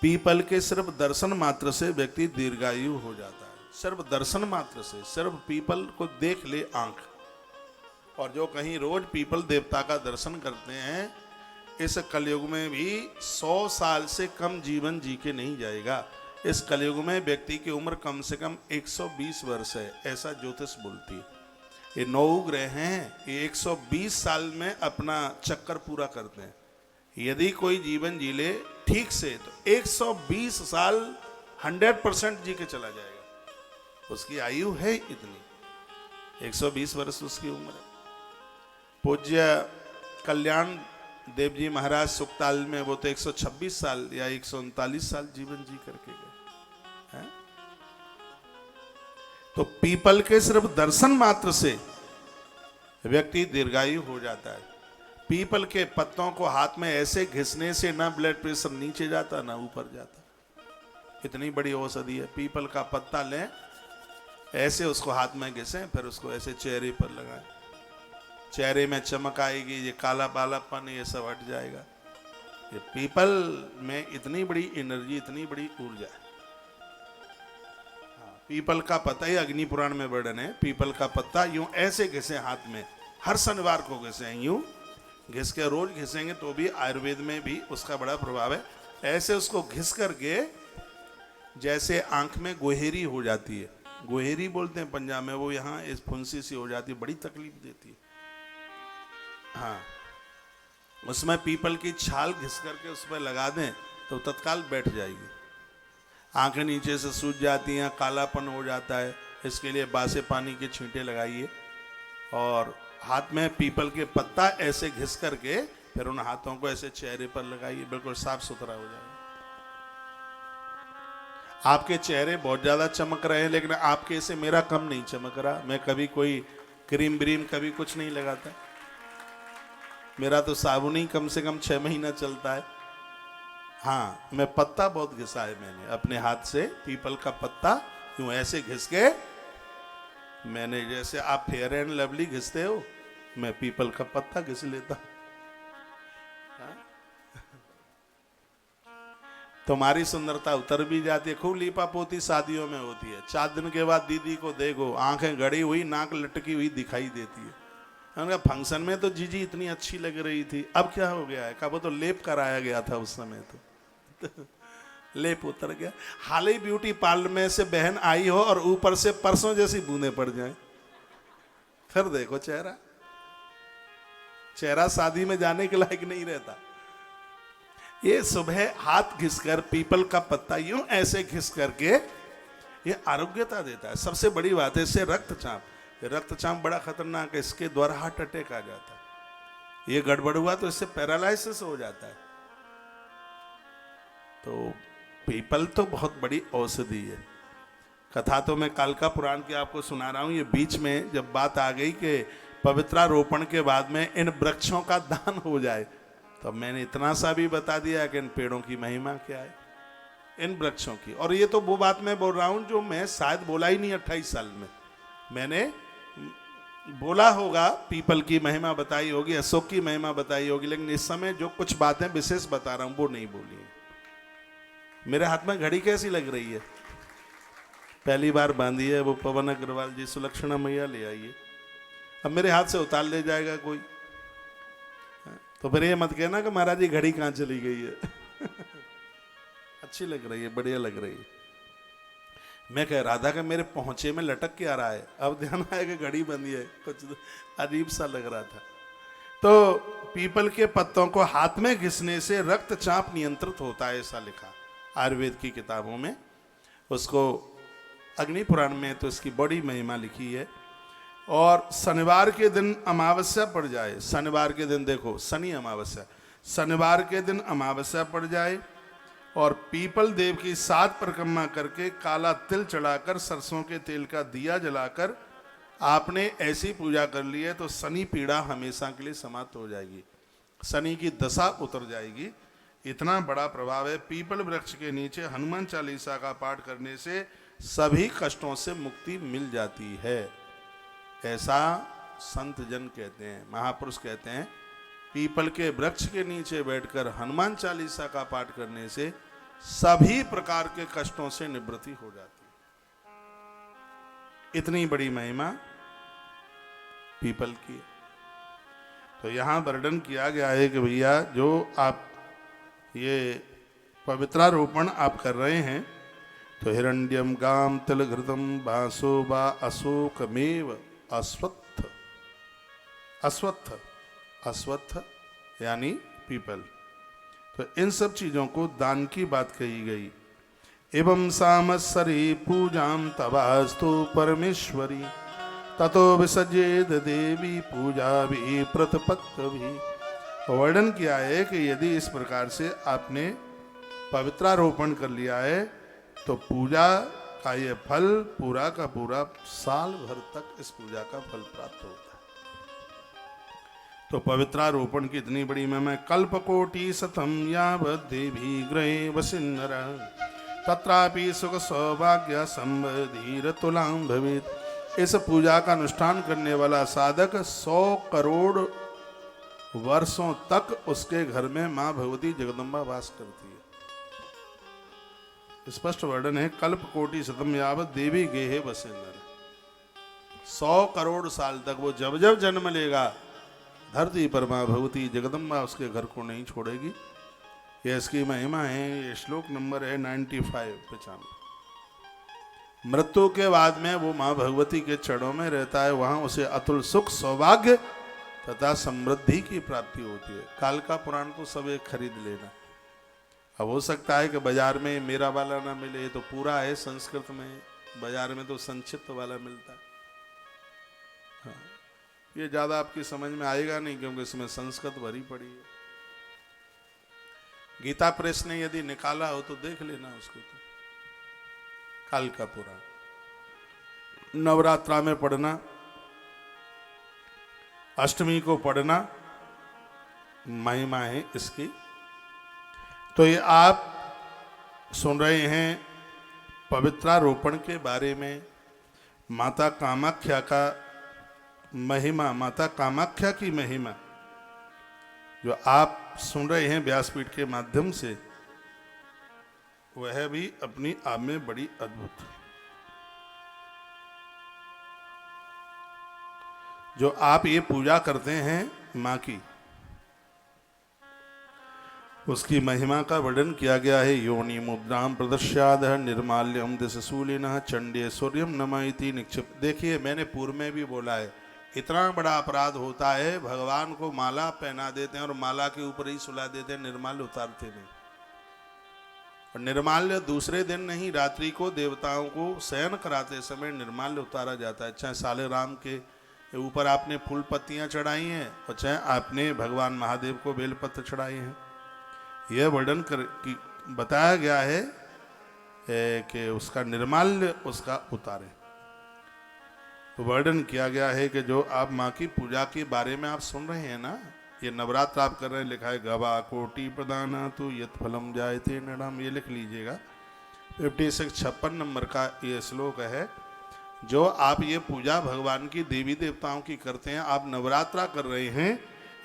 पीपल के सिर्फ दर्शन मात्र से व्यक्ति दीर्घायु हो जाता है। सिर्फ दर्शन मात्र से, सिर्फ पीपल को देख ले आंख। और जो कहीं रोज पीपल देवता का दर्शन करते हैं, इस कलयुग में भी 100 साल से कम जीवन जी के नहीं जाएगा। इस कलयुग में व्यक्ति की उम्र कम से कम 120 वर्ष है, ऐसा ज्योतिष बोलती है। ये 9 ग्रह हैं, ये 120 साल में अपना चक्कर पूरा करते हैं। यदि कोई जीवन जी ले ठीक से तो 120 साल 100% जी के चला जाएगा। उसकी आयु है इतनी, 120 वर्ष उसकी उम्र है। पूज्य कल्याण देव जी महाराज सुखताल में वो तो 126 साल या 139 साल जीवन जी करके गए हैं। तो पीपल के सिर्फ दर्शन मात्र से व्यक्ति दीर्घायु हो जाता है। पीपल के पत्तों को हाथ में ऐसे घिसने से ना ब्लड प्रेशर नीचे जाता ना ऊपर जाता। इतनी बड़ी औषधि है। पीपल का पत्ता लें, ऐसे उसको हाथ में घिसें, फिर उसको ऐसे चेहरे पर लगाएं, चेहरे में चमक आएगी, ये काला बालापन ये सब हट जाएगा। ये पीपल में इतनी बड़ी एनर्जी, इतनी बड़ी ऊर्जा है। पीपल का पत्ता, ये अग्नि पुराण में वर्णन है। पीपल का पत्ता यूं ऐसे घिसे हाथ में, हर शनिवार को घिसे, यूं घिस के रोज घिसेंगे तो भी आयुर्वेद में भी उसका बड़ा प्रभाव है। ऐसे उसको घिस करके जैसे आंख में गोहेरी हो जाती है, गोहेरी बोलते हैं पंजाब में, वो यहाँ इस फुंसी सी हो जाती है, बड़ी तकलीफ देती है। हाँ, उसमें पीपल की छाल घिस करके उस पर लगा दें तो तत्काल बैठ जाएगी। आंखें नीचे से सूज जाती हैं, कालापन हो जाता है, इसके लिए बासे पानी के छींटे लगाइए और हाथ में पीपल के पत्ता ऐसे घिस करके फिर उन हाथों को ऐसे चेहरे पर लगाइए, बिल्कुल साफ सुथरा हो जाएगा। आपके चेहरे बहुत ज्यादा चमक रहे हैं, लेकिन आपके से मेरा कम नहीं चमक रहा। मैं कभी कोई क्रीम ब्रीम कभी कुछ नहीं लगाता, मेरा तो साबुन ही कम से कम 6 महीना चलता है। हाँ, मैं पत्ता बहुत घिसा है मैंने अपने हाथ से, पीपल का पत्ता यूं ऐसे घिस के मैंने, जैसे आप फेयर एंड लवली घिसते हो, मैं पीपल का पत्ता घिस लेता हूं। तुम्हारी सुंदरता उतर भी जाती है। खूब लीपा पोती शादियों में होती है, 4 दिन के बाद दीदी को देखो, आंखें गड़ी हुई, नाक लटकी हुई दिखाई देती है। उनका फंक्शन में तो जीजी इतनी अच्छी लग रही थी, अब क्या हो गया है? कहा वो तो लेप कराया गया था उस समय, तो लेप उतर गया। हाल ही ब्यूटी पार्लर में से बहन आई हो और ऊपर से परसों जैसी बूंदे पड़ जाए, फिर देखो चेहरा, चेहरा शादी में जाने के लायक नहीं रहता। ये सुबह हाथ घिसकर पीपल का पत्ता यूं ऐसे घिस करके ये आरोग्यता देता है। सबसे बड़ी बात है इससे रक्तचाप, रक्तचाप बड़ा खतरनाक है, इसके द्वारा हार्ट अटैक आ जाता है। ये गड़बड़ हुआ तो इससे पैरालिसिस हो जाता है। तो पीपल तो बहुत बड़ी औषधि है। कथा तो मैं कालका पुराण की आपको सुना रहा हूं। ये बीच में जब बात आ गई कि पवित्रारोपण के बाद में इन वृक्षों का दान हो जाए, तो मैंने इतना सा भी बता दिया कि इन पेड़ों की महिमा क्या है, इन वृक्षों की। और ये तो वो बात मैं बोल रहा हूं जो मैं शायद बोला ही नहीं 28 साल में। मैंने बोला होगा, पीपल की महिमा बताई होगी, अशोक की महिमा बताई होगी, लेकिन इस समय जो कुछ बातें विशेष बता रहा हूं वो नहीं बोली है। मेरे हाथ में घड़ी कैसी लग रही है? पहली बार बांधी है, वो पवन अग्रवाल जी सुलक्षणा मैया ले आइए। अब मेरे हाथ से उतार ले जाएगा कोई, तो फिर ये मत कहना कि महाराज जी घड़ी कहाँ चली गई है। अच्छी लग रही है, बढ़िया लग रही है। मैं कह रहा था कि मेरे पहुंचे में लटक के आ रहा है, अब ध्यान आया कि घड़ी बंदी है, कुछ अजीब सा लग रहा था। तो पीपल के पत्तों को हाथ में घिसने से रक्तचाप नियंत्रित होता है, ऐसा लिखा आयुर्वेद की किताबों में। उसको अग्नि पुराण में तो इसकी बड़ी महिमा लिखी है। और शनिवार के दिन अमावस्या पड़ जाए, शनिवार के दिन देखो शनि अमावस्या, शनिवार के दिन अमावस्या पड़ जाए और पीपल देव की 7 परिक्रमा करके काला तिल चढ़ाकर सरसों के तेल का दिया जलाकर आपने ऐसी पूजा कर ली है तो शनि पीड़ा हमेशा के लिए समाप्त हो जाएगी, शनि की दशा उतर जाएगी। इतना बड़ा प्रभाव है। पीपल वृक्ष के नीचे हनुमान चालीसा का पाठ करने से सभी कष्टों से मुक्ति मिल जाती है, ऐसा संत जन कहते हैं, महापुरुष कहते हैं। पीपल के वृक्ष के नीचे बैठकर हनुमान चालीसा का पाठ करने से सभी प्रकार के कष्टों से निवृत्ति हो जाती है। इतनी बड़ी महिमा पीपल की। तो यहां वर्णन किया गया है कि भैया जो आप ये पवित्रारोपण आप कर रहे हैं, तो हिरण्यम गाम तिल घृतम बांसो बा अशोकमेव अश्वत्थ, अश्वत्थ अश्वत्थ यानी पीपल। तो इन सब चीजों को दान की बात कही गई। एवं सामत्सरी पूजाम तवास्तु परमेश्वरी ततो विसजेद देवी पूजा भी प्रतिपत्त भी। वर्णन किया है कि यदि इस प्रकार से आपने पवित्रारोपण कर लिया है तो पूजा का ये फल पूरा का पूरा साल भर तक इस पूजा का फल प्राप्त होता है। तो पवित्रारोपण की इतनी बड़ी महिमा। कल्पकोटि शतम यावत् देवी गृहे वसिन्नर तत्रापि सुख सौभाग्य संबधीर तुलां भवेत्। इस पूजा का अनुष्ठान करने वाला साधक 100 करोड़ वर्षों तक उसके घर में मां भगवती जगदम्बा वास करती है। स्पष्ट वर्णन है, कल्प कोटि शतम यावत् देवी गेहे वसिन्नर। 100 करोड़ साल तक वो जब जब जन्म लेगा धरती पर मां भगवती जगदम्बा उसके घर को नहीं छोड़ेगी। ये इसकी महिमा है। ये श्लोक नंबर है 95। मृत्यु के बाद में वो मां भगवती के चरणों में रहता है, वहां उसे अतुल सुख सौभाग्य तथा समृद्धि की प्राप्ति होती है। कालका पुराण को सब एक खरीद लेना। अब हो सकता है कि बाजार में मेरा वाला ना मिले, ये तो पूरा है संस्कृत में, बाजार में तो संक्षिप्त वाला मिलता है। हाँ, ये ज्यादा आपकी समझ में आएगा नहीं क्योंकि इसमें संस्कृत भरी पड़ी है। गीता प्रेस ने यदि निकाला हो तो देख लेना उसको। तो कालका पुराण नवरात्रा में पढ़ना, अष्टमी को पढ़ना, महिमा है इसकी। तो ये आप सुन रहे हैं पवित्रारोपण के बारे में, माता कामाख्या का महिमा, माता कामाख्या की महिमा जो आप सुन रहे हैं व्यासपीठ के माध्यम से, वह भी अपनी आप में बड़ी अद्भुत है। जो आप ये पूजा करते हैं मां की, उसकी महिमा का वर्णन किया गया है। योनि मुद्राम प्रदर्श्याद निर्माल्यम दिशशूलिनः चंडे सूर्यम नमयति निक्षिप। देखिए मैंने पूर्व में भी बोला है, इतना बड़ा अपराध होता है, भगवान को माला पहना देते हैं और माला के ऊपर ही सुला देते हैं, निर्माल्य उतारते नहीं। और निर्माल्य दूसरे दिन नहीं, रात्रि को देवताओं को शयन कराते समय निर्माल्य उतारा जाता है। चाहे साले राम के ऊपर आपने फूल पत्तियां चढ़ाई हैं और चाहे आपने भगवान महादेव को बेलपत्र चढ़ाए हैं। यह वर्णन कर बताया गया है कि उसका निर्माल्य उसका उतारे। वर्णन किया गया है कि जो आप माँ की पूजा के बारे में आप सुन रहे हैं ना, ये नवरात्र आप कर रहे हैं, लिखा है गवा कोटि प्रदाना तु यत फलम जायते नृणाम, ये लिख लीजिएगा। 56 नंबर का ये श्लोक है। जो आप ये पूजा भगवान की देवी देवताओं की करते हैं, आप नवरात्रा कर रहे हैं,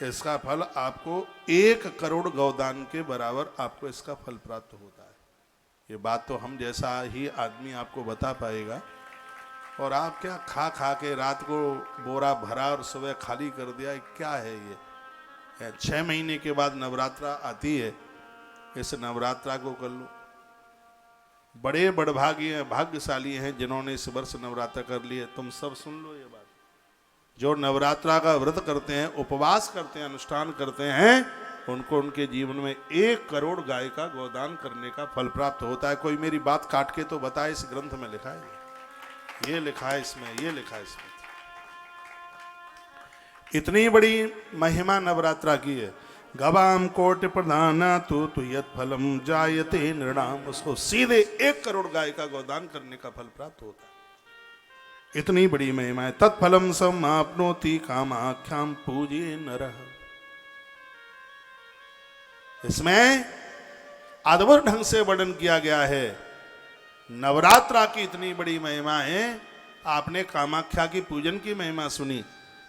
इसका फल आपको 1 करोड़ गौदान के बराबर आपको इसका फल प्राप्त होता है। ये बात तो हम जैसा ही आदमी आपको बता पाएगा। और आप क्या खा खा के रात को बोरा भरा और सुबह खाली कर दिया, क्या है ये? 6 महीने के बाद नवरात्रा आती है, इस नवरात्रा को कर लो। बड़े बड़भागी भाग्यशाली हैं जिन्होंने इस वर्ष नवरात्रा कर लिए। तुम सब सुन लो ये बात। जो नवरात्रा का व्रत करते हैं, उपवास करते हैं, अनुष्ठान करते हैं, उनको उनके जीवन में 1 करोड़ गाय का गोदान करने का फल प्राप्त होता है। कोई मेरी बात काट के तो बताए, इस ग्रंथ में लिखा है, ये लिखा है इसमें, ये लिखा है इसमें। इतनी बड़ी महिमा नवरात्रा की है। गवाम कोटि प्रधाना तु यत फलम जायते नृणाम, उसको सीधे 1 करोड़ गाय का गोदान करने का फल प्राप्त होता है। इतनी बड़ी महिमा है। तत्फलम समाप्नोति कामाख्याम पूजे नरः। इसमें अद्भुत ढंग से वर्णन किया गया है। नवरात्रा की इतनी बड़ी महिमा है। आपने कामाख्या की पूजन की महिमा सुनी,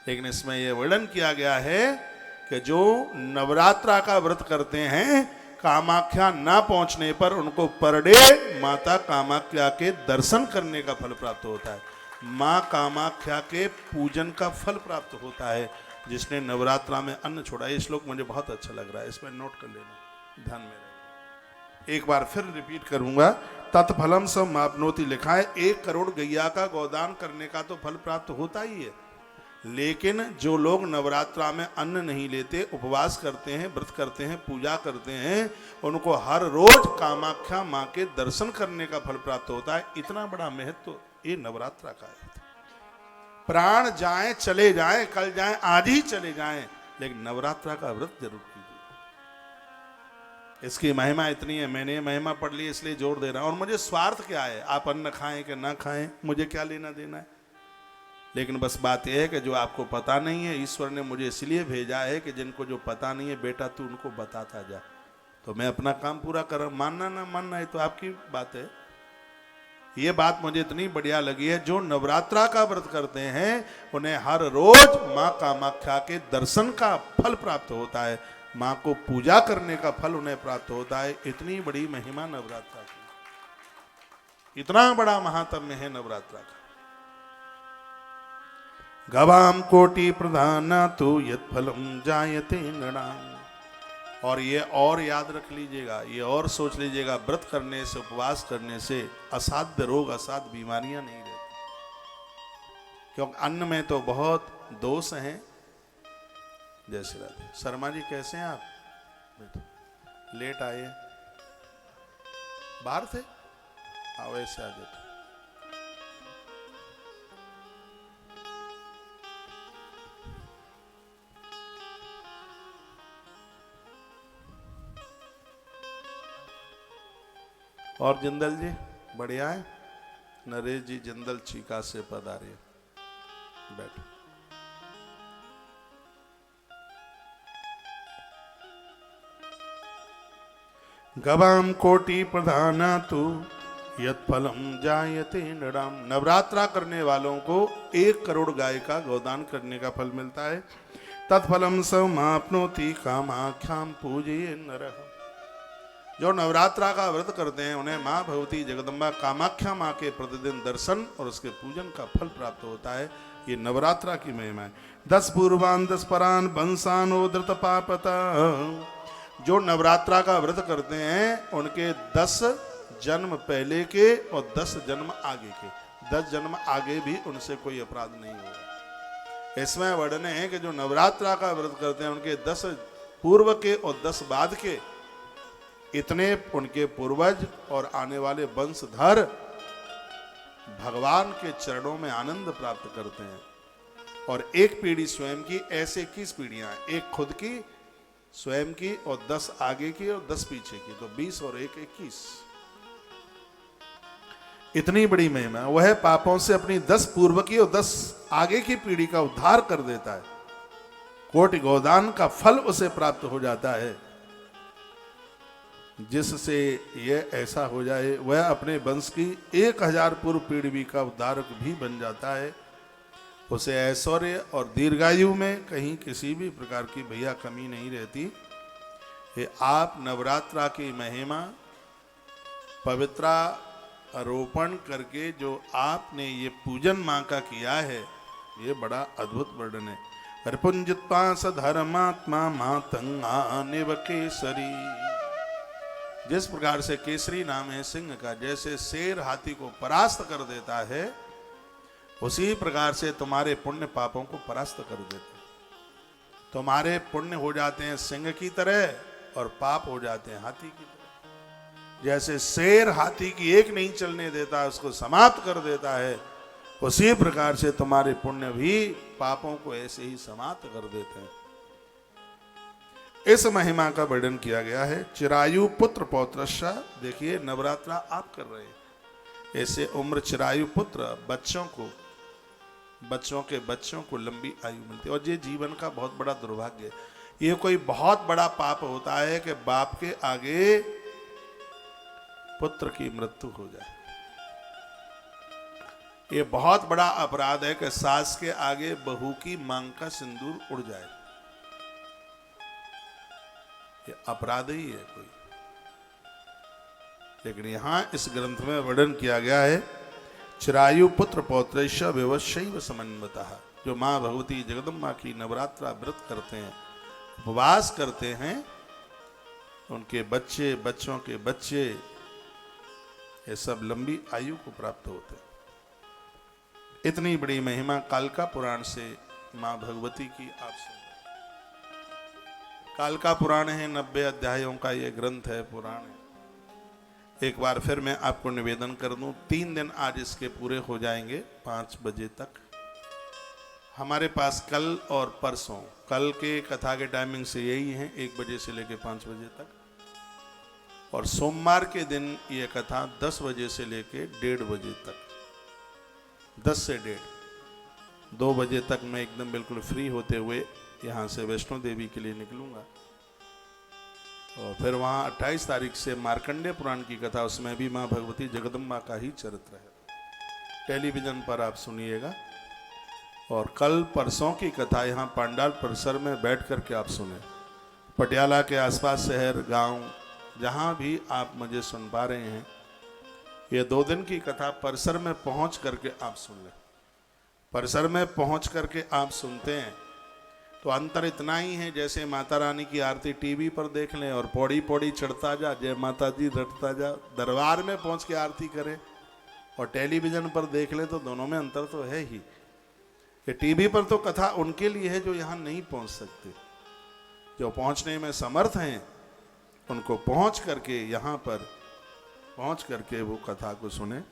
लेकिन इसमें यह वर्णन किया गया है कि जो नवरात्रा का व्रत करते हैं, कामाख्या ना पहुंचने पर उनको पर डे माता कामाख्या के दर्शन करने का फल प्राप्त होता है। माँ कामाख्या के पूजन का फल प्राप्त होता है। जिसने नवरात्रा में अन्न छोड़ा, ये श्लोक मुझे बहुत अच्छा लग रहा है, इसमें नोट कर लेना, ध्यान में रखना। एक बार फिर रिपीट करूंगा। तत्फलम समाप्नोति लिखा है, 1 करोड़ गैया का गोदान करने का तो फल प्राप्त होता ही है। लेकिन जो लोग नवरात्रा में अन्न नहीं लेते, उपवास करते हैं, व्रत करते हैं, पूजा करते हैं, उनको हर रोज कामाख्या माँ के दर्शन करने का फल प्राप्त होता है। इतना बड़ा महत्व ये नवरात्रा का है। प्राण जाएं, चले जाएं, कल जाएं, आज ही चले जाएं, लेकिन नवरात्रा का व्रत जरूर कीजिए। इसकी महिमा इतनी है। मैंने महिमा पढ़ ली इसलिए जोर दे रहा हूं। और मुझे स्वार्थ क्या है, आप अन्न खाएं कि ना खाएं, मुझे क्या लेना देना है। लेकिन बस बात यह है कि जो आपको पता नहीं है, ईश्वर ने मुझे इसलिए भेजा है कि जिनको जो पता नहीं है, बेटा तू उनको बताता जा। तो मैं अपना काम पूरा कर रहा हूं। मानना ना मानना है तो आपकी बात है। ये बात मुझे इतनी बढ़िया लगी है। जो नवरात्रा का व्रत करते हैं, उन्हें हर रोज माँ कामाख्या के दर्शन का फल प्राप्त होता है। माँ को पूजा करने का फल उन्हें प्राप्त होता है। इतनी बड़ी महिमा नवरात्रा की, इतना बड़ा महात्म्य है नवरात्रा का। गवाम कोटि प्रधाना तु यत फलम जायते नृणाम। और ये और याद रख लीजिएगा, ये और सोच लीजिएगा, व्रत करने से, उपवास करने से असाध्य रोग, असाध्य बीमारियां नहीं रहती। क्योंकि अन्न में तो बहुत दोष हैं। जय श्री राधे। शर्मा जी कैसे हैं आप? लेट आए, बाहर थे? आओ ऐसे आ जाते। और जिंदल जी बढ़िया है? नरेश जी जिंदल चीका से पधारे, बैठो। गवाम कोटि प्रधाना तु यत फलम जायते नृणाम। नवरात्रा करने वालों को 1 करोड़ गाय का गोदान करने का फल मिलता है। तत्फलम समाप्नोति कामाख्याम पूजे नरः। जो नवरात्रा का व्रत करते हैं, उन्हें माँ भगवती जगदम्बा कामाख्या माँ के प्रतिदिन दर्शन और उसके पूजन का फल प्राप्त होता है। ये नवरात्रा की महिमा है। 10 पूर्वान 10 परान वंशानो धृत पापता। जो नवरात्रा का व्रत करते हैं, उनके 10 जन्म पहले के और 10 जन्म आगे के, 10 जन्म आगे भी उनसे कोई अपराध नहीं होगा। इसमें वर्णन है कि जो नवरात्रा का व्रत करते हैं, उनके 10 पूर्व के और 10 बाद के, इतने उनके पूर्वज और आने वाले वंशधर भगवान के चरणों में आनंद प्राप्त करते हैं। और एक पीढ़ी स्वयं की, ऐसे 21 पीढ़ियां, एक खुद की स्वयं की और 10 आगे की और 10 पीछे की, तो 20 और 1 21। इतनी बड़ी महिमा। वह पापों से अपनी 10 पूर्व की और 10 आगे की पीढ़ी का उद्धार कर देता है। कोटि गोदान का फल उसे प्राप्त हो जाता है, जिससे यह ऐसा हो जाए वह अपने वंश की 1000 पूर्व पीढ़ी का उद्धारक भी बन जाता है। उसे ऐश्वर्य और दीर्घायु में कहीं किसी भी प्रकार की भैया कमी नहीं रहती। ये आप नवरात्रा की महिमा पवित्रा आरोपण करके जो आपने ये पूजन माँ का किया है, ये बड़ा अद्भुत वर्णन है। हरिपुंजित्वा सधर्मात्मा मातंगा निव केसरी। जिस प्रकार से केसरी नाम है सिंह का, जैसे शेर हाथी को परास्त कर देता है, उसी प्रकार से तुम्हारे पुण्य पापों को परास्त कर देते हैं। तुम्हारे पुण्य हो जाते हैं सिंह की तरह और पाप हो जाते हैं हाथी की तरह। जैसे शेर हाथी की एक नहीं चलने देता, उसको समाप्त कर देता है, उसी प्रकार से तुम्हारे पुण्य भी पापों को ऐसे ही समाप्त कर देते हैं। इस महिमा का वर्णन किया गया है। चिरायु पुत्र पौत्रश्च। देखिए नवरात्रा आप कर रहे हैं, ऐसे उम्र चिरायु पुत्र बच्चों के बच्चों को लंबी आयु मिलती है। और ये जीवन का बहुत बड़ा दुर्भाग्य है। ये कोई बहुत बड़ा पाप होता है कि बाप के आगे पुत्र की मृत्यु हो जाए। ये बहुत बड़ा अपराध है कि सास के आगे बहू की मांग का सिंदूर उड़ जाए। ये अपराध ही है कोई। लेकिन यहां इस ग्रंथ में वर्णन किया गया है, चिरायु पुत्र पौत्रैश्च विवशैव समन्वितः। जो मां भगवती जगदम्बा की नवरात्रा व्रत करते हैं, उपवास करते हैं, उनके बच्चे, बच्चों के बच्चे, ये सब लंबी आयु को प्राप्त होते हैं। इतनी बड़ी महिमा कालका पुराण से मां भगवती की आप सुन। कालका पुराण है, 90 अध्यायों का ये ग्रंथ है, पुराण है। एक बार फिर मैं आपको निवेदन कर दूं, 3 दिन आज इसके पूरे हो जाएंगे 5 बजे तक। हमारे पास कल और परसों, कल के कथा के टाइमिंग से यही है, 1 बजे से लेकर 5 बजे तक, और सोमवार के दिन ये कथा 10 बजे से लेकर 1:30 बजे तक, 10 से 1:30, 2 बजे तक मैं एकदम बिल्कुल फ्री होते हुए यहाँ से वैष्णो देवी के लिए निकलूंगा। और फिर वहाँ 28 तारीख से मार्कंडेय पुराण की कथा, उसमें भी माँ भगवती जगदम्बा का ही चरित्र है, टेलीविजन पर आप सुनिएगा। और कल परसों की कथा यहाँ पांडाल परिसर में बैठ कर के आप सुने। पटियाला के आसपास शहर, गांव, जहाँ भी आप मुझे सुन पा रहे हैं, ये 2 दिन की कथा परिसर में पहुँच करके आप सुन लें। परिसर में पहुँच करके आप सुनते हैं तो अंतर इतना ही है, जैसे माता रानी की आरती टीवी पर देख लें और पौड़ी पौड़ी चढ़ता जा, जय माता जी रटता जा, दरबार में पहुंच के आरती करें, और टेलीविजन पर देख लें, तो दोनों में अंतर तो है ही। कि टीवी पर तो कथा उनके लिए है जो यहाँ नहीं पहुंच सकते। जो पहुंचने में समर्थ हैं, उनको पहुंच करके यहाँ पर पहुंच करके वो कथा को सुने।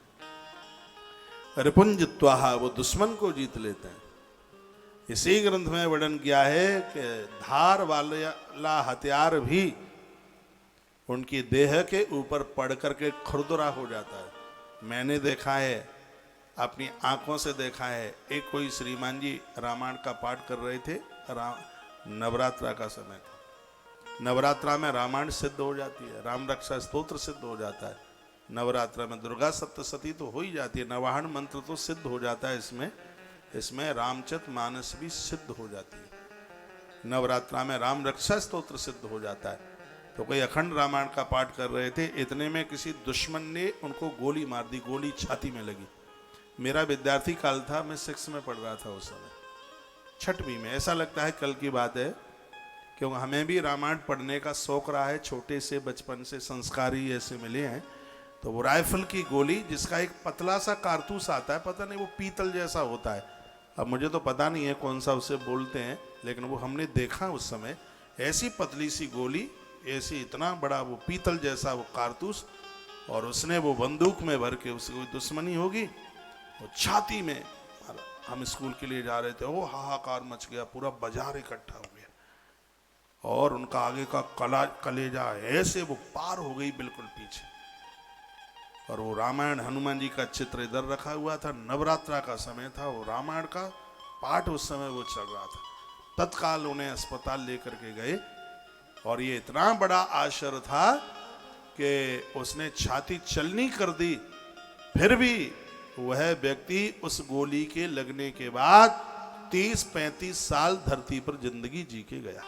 रिपुंजित्वा, वो दुश्मन को जीत लेते हैं। इसी ग्रंथ में वर्णन किया है कि धार वाला हथियार भी उनकी देह के ऊपर पड़ करके खुरदुरा हो जाता है। मैंने देखा है, अपनी आंखों से देखा है। एक कोई श्रीमान जी रामायण का पाठ कर रहे थे, नवरात्रा का समय था। नवरात्रा में रामायण सिद्ध हो जाती है, राम रक्षा स्तोत्र सिद्ध हो जाता है। नवरात्रा में दुर्गा सप्तशती तो हो ही जाती है, नवाहन मंत्र तो सिद्ध हो जाता है। इसमें रामचरित मानस भी सिद्ध हो जाती है। नवरात्रा में राम रक्षा स्तोत्र सिद्ध हो जाता है। तो कोई अखंड रामायण का पाठ कर रहे थे, इतने में किसी दुश्मन ने उनको गोली मार दी, गोली छाती में लगी। मेरा विद्यार्थी काल था, मैं 6 में पढ़ रहा था उस समय, 6वीं में। ऐसा लगता है कल की बात है, क्योंकि हमें भी रामायण पढ़ने का शौक रहा है, छोटे से बचपन से संस्कार ही ऐसे मिले हैं। तो वो राइफल की गोली, जिसका एक पतला सा कारतूस आता है, पता नहीं वो पीतल जैसा होता है, अब मुझे तो पता नहीं है कौन सा उसे बोलते हैं, लेकिन वो हमने देखा उस समय, ऐसी पतली सी गोली, ऐसी इतना बड़ा वो पीतल जैसा वो कारतूस, और उसने वो बंदूक में भर के, उससे कोई दुश्मनी होगी, वो छाती में, हम स्कूल के लिए जा रहे थे, वो हाहाकार मच गया, पूरा बाजार इकट्ठा हो गया और उनका आगे का कलेजा ऐसे वो पार हो गई बिल्कुल पीछे। और वो रामायण हनुमान जी का चित्र इधर रखा हुआ था, नवरात्रा का समय था, वो रामायण का पाठ उस समय वो चल रहा था। तत्काल उन्हें अस्पताल लेकर के गए और ये इतना बड़ा आश्चर्य था कि उसने छाती चलनी कर दी, फिर भी वह व्यक्ति उस गोली के लगने के बाद 30-35 साल धरती पर जिंदगी जी के गया।